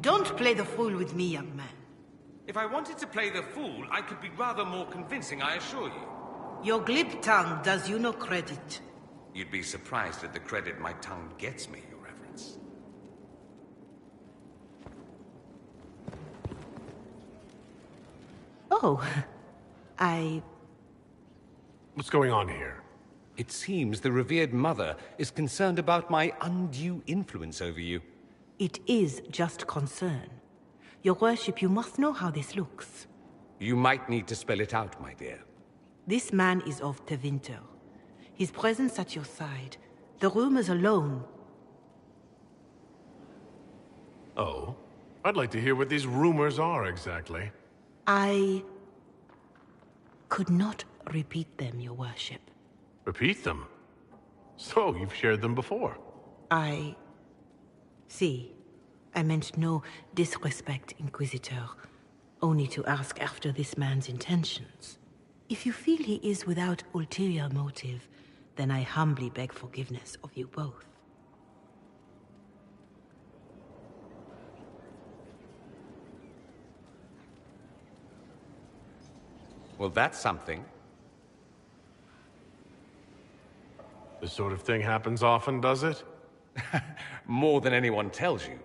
Don't play the fool with me, young man. If I wanted to play the fool, I could be rather more convincing, I assure you. Your glib tongue does you no credit. You'd be surprised at the credit my tongue gets me, Your Reverence. Oh, What's going on here? It seems the revered mother is concerned about my undue influence over you. It is just concern. Your worship, you must know how this looks. You might need to spell it out, my dear. This man is of Tevinter. His presence at your side, the rumors alone. Oh? I'd like to hear what these rumors are exactly. I could not repeat them, your worship. Repeat them? So, you've shared them before? See, I meant no disrespect, Inquisitor. Only to ask after this man's intentions. If you feel he is without ulterior motive, then I humbly beg forgiveness of you both. Well, that's something. This sort of thing happens often, does it? More than anyone tells you.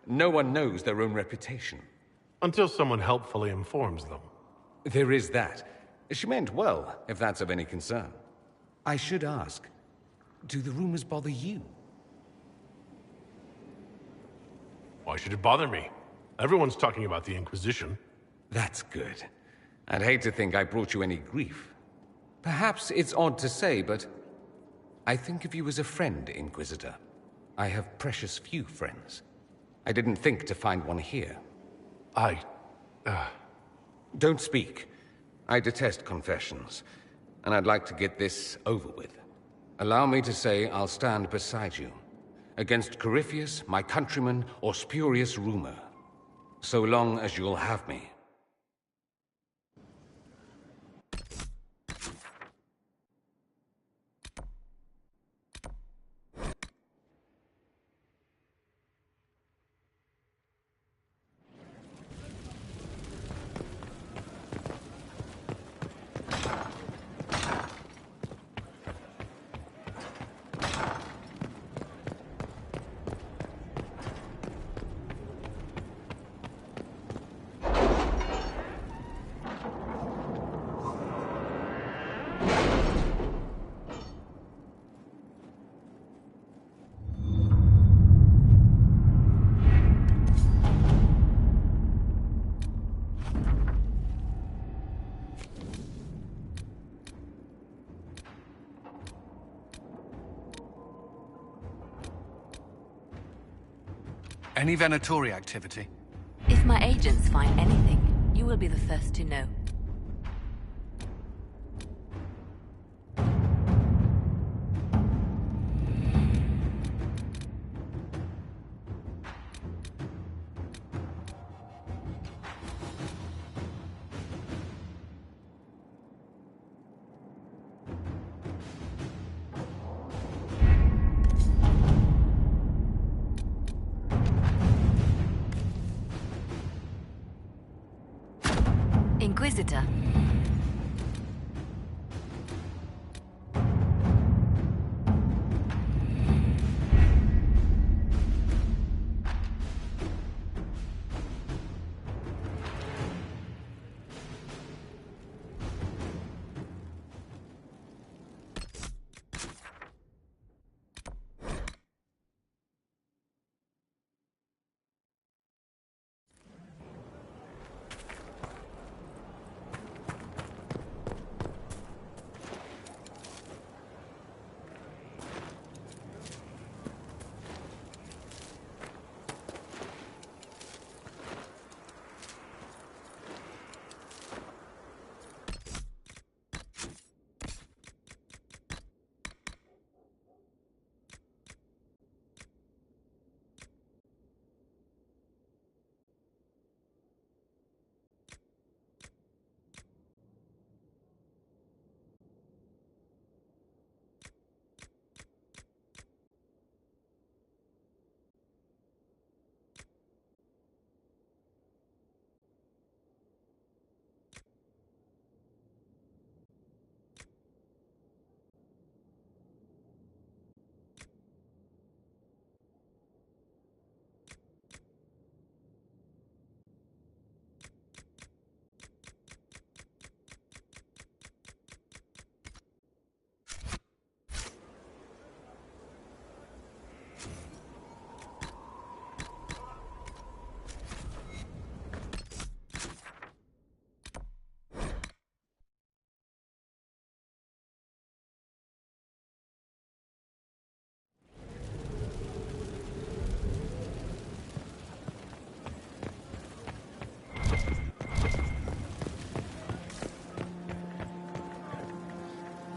No one knows their own reputation. Until someone helpfully informs them. There is that. She meant well, if that's of any concern. I should ask, do the rumors bother you? Why should it bother me? Everyone's talking about the Inquisition. That's good. I'd hate to think I brought you any grief. Perhaps it's odd to say, but I think of you as a friend, Inquisitor. I have precious few friends. I didn't think to find one here. Don't speak. I detest confessions, and I'd like to get this over with. Allow me to say I'll stand beside you, against Corypheus, my countrymen, or spurious rumor, so long as you'll have me. Any Venatori activity? If my agents find anything, you will be the first to know. Inquisitor.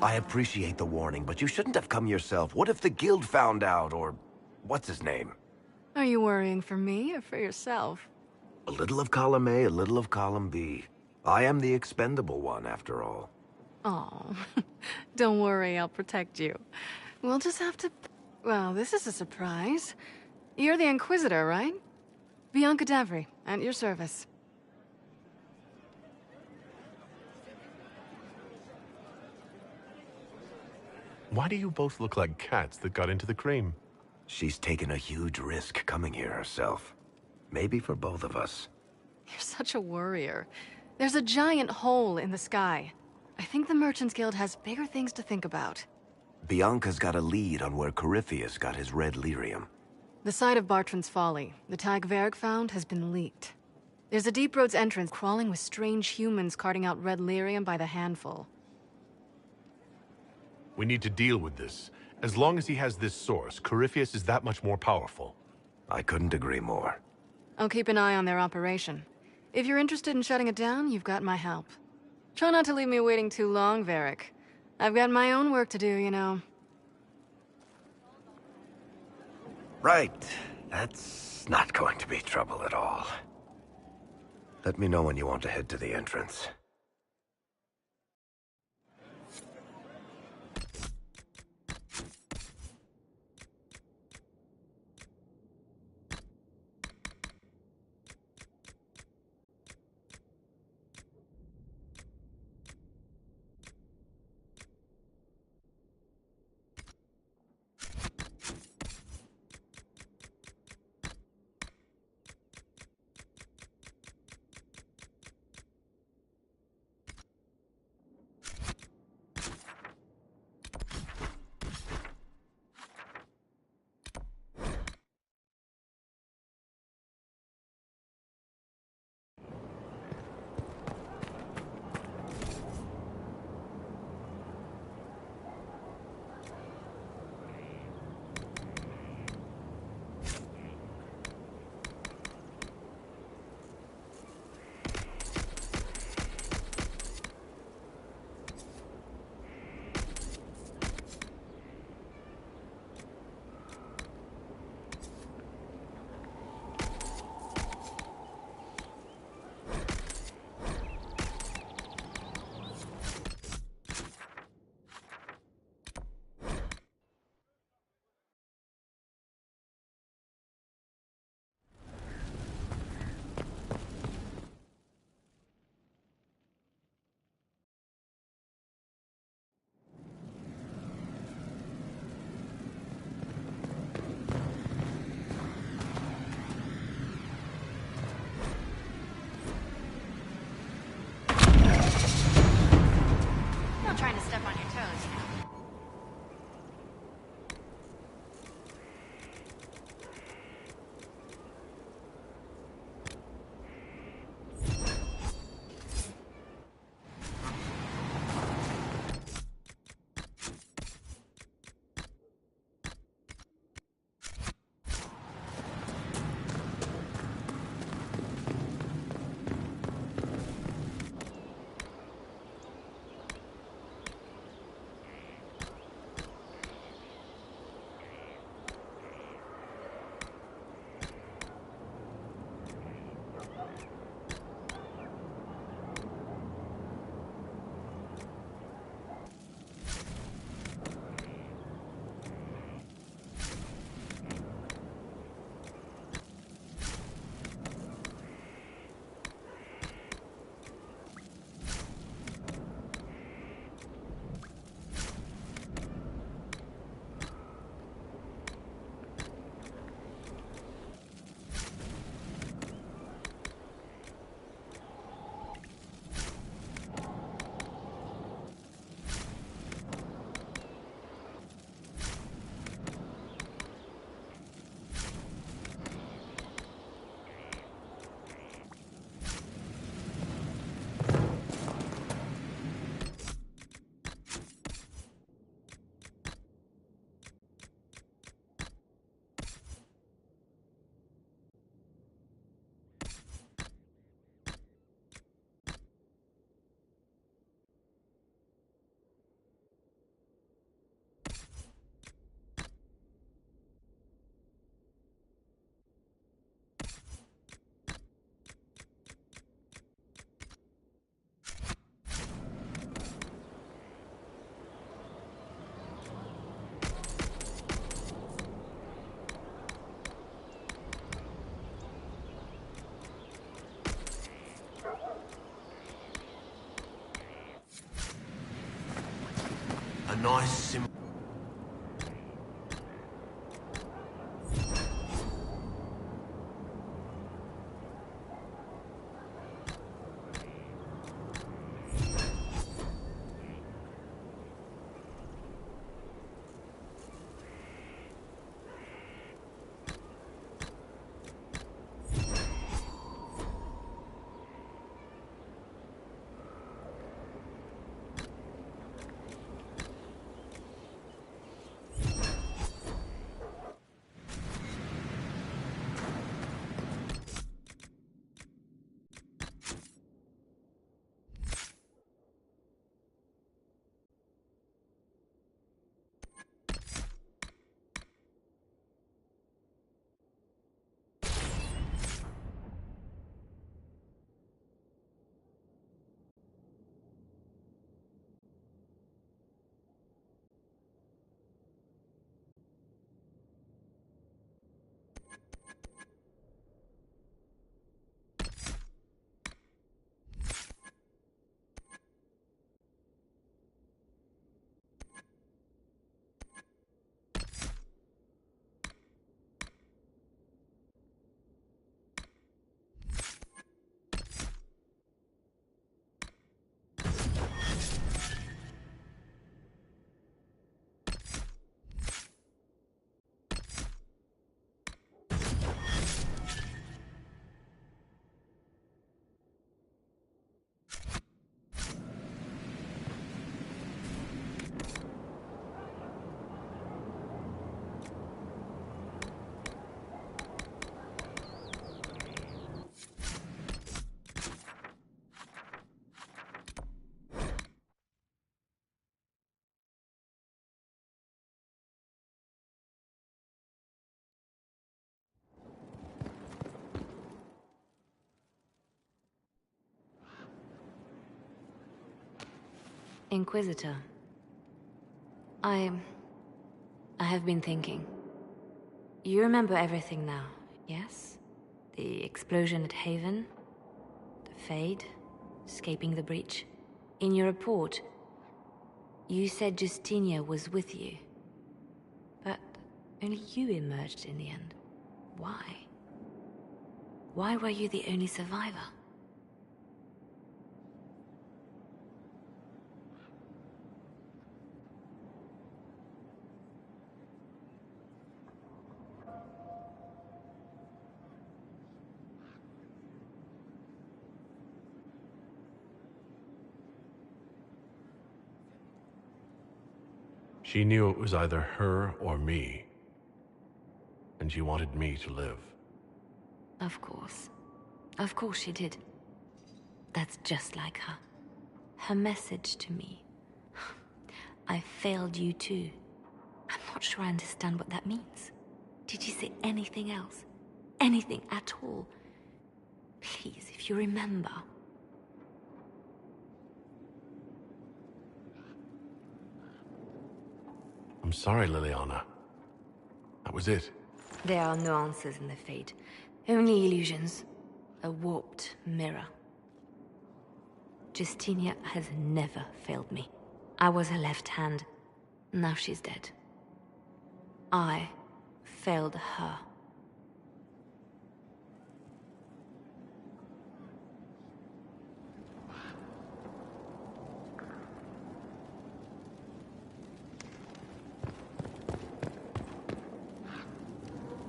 I appreciate the warning, but you shouldn't have come yourself. What if the guild found out, or what's his name? Are you worrying for me or for yourself? A little of column A, a little of column B. I am the expendable one, after all. Oh, don't worry, I'll protect you. We'll just have to... Well, this is a surprise. You're the Inquisitor, right? Bianca Davry, at your service. Why do you both look like cats that got into the cream? She's taken a huge risk coming here herself. Maybe for both of us. You're such a worrier. There's a giant hole in the sky. I think the Merchants Guild has bigger things to think about. Bianca's got a lead on where Corypheus got his red lyrium. The site of Bartrand's Folly, the tag Varric found, has been leaked. There's a Deep Roads entrance crawling with strange humans carting out red lyrium by the handful. We need to deal with this. As long as he has this source, Corypheus is that much more powerful. I couldn't agree more. I'll keep an eye on their operation. If you're interested in shutting it down, you've got my help. Try not to leave me waiting too long, Varric. I've got my own work to do, you know. Right. That's not going to be trouble at all. Let me know when you want to head to the entrance. nice simple. Inquisitor. I have been thinking. You remember everything now, yes? The explosion at Haven, the Fade, escaping the breach. In your report, you said Justinia was with you. But only you emerged in the end. Why? Why were you the only survivor? She knew it was either her or me. And she wanted me to live. Of course. Of course she did. That's just like her. Her message to me. I failed you too. I'm not sure I understand what that means. Did she say anything else? Anything at all? Please, if you remember. I'm sorry, Liliana. That was it. There are no answers in the Fate. Only illusions. A warped mirror. Justinia has never failed me. I was her left hand. Now she's dead. I failed her.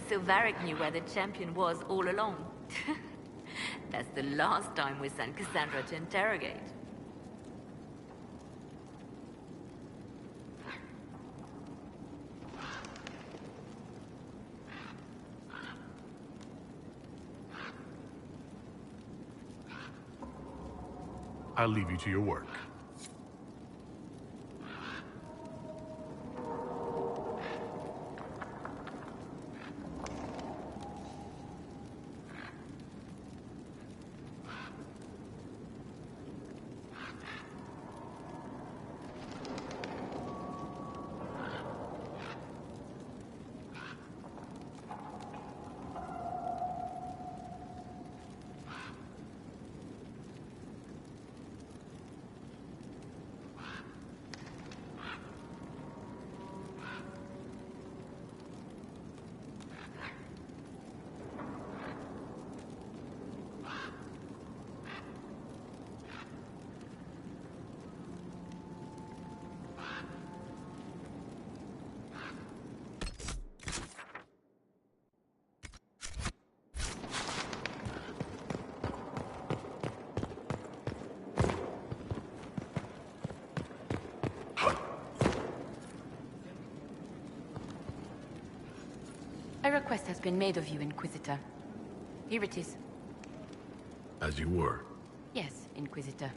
So Varric knew where the champion was all along. That's the last time we sent Cassandra to interrogate. I'll leave you to your work. request has been made of you, Inquisitor. Here it is. As you were. Yes, Inquisitor.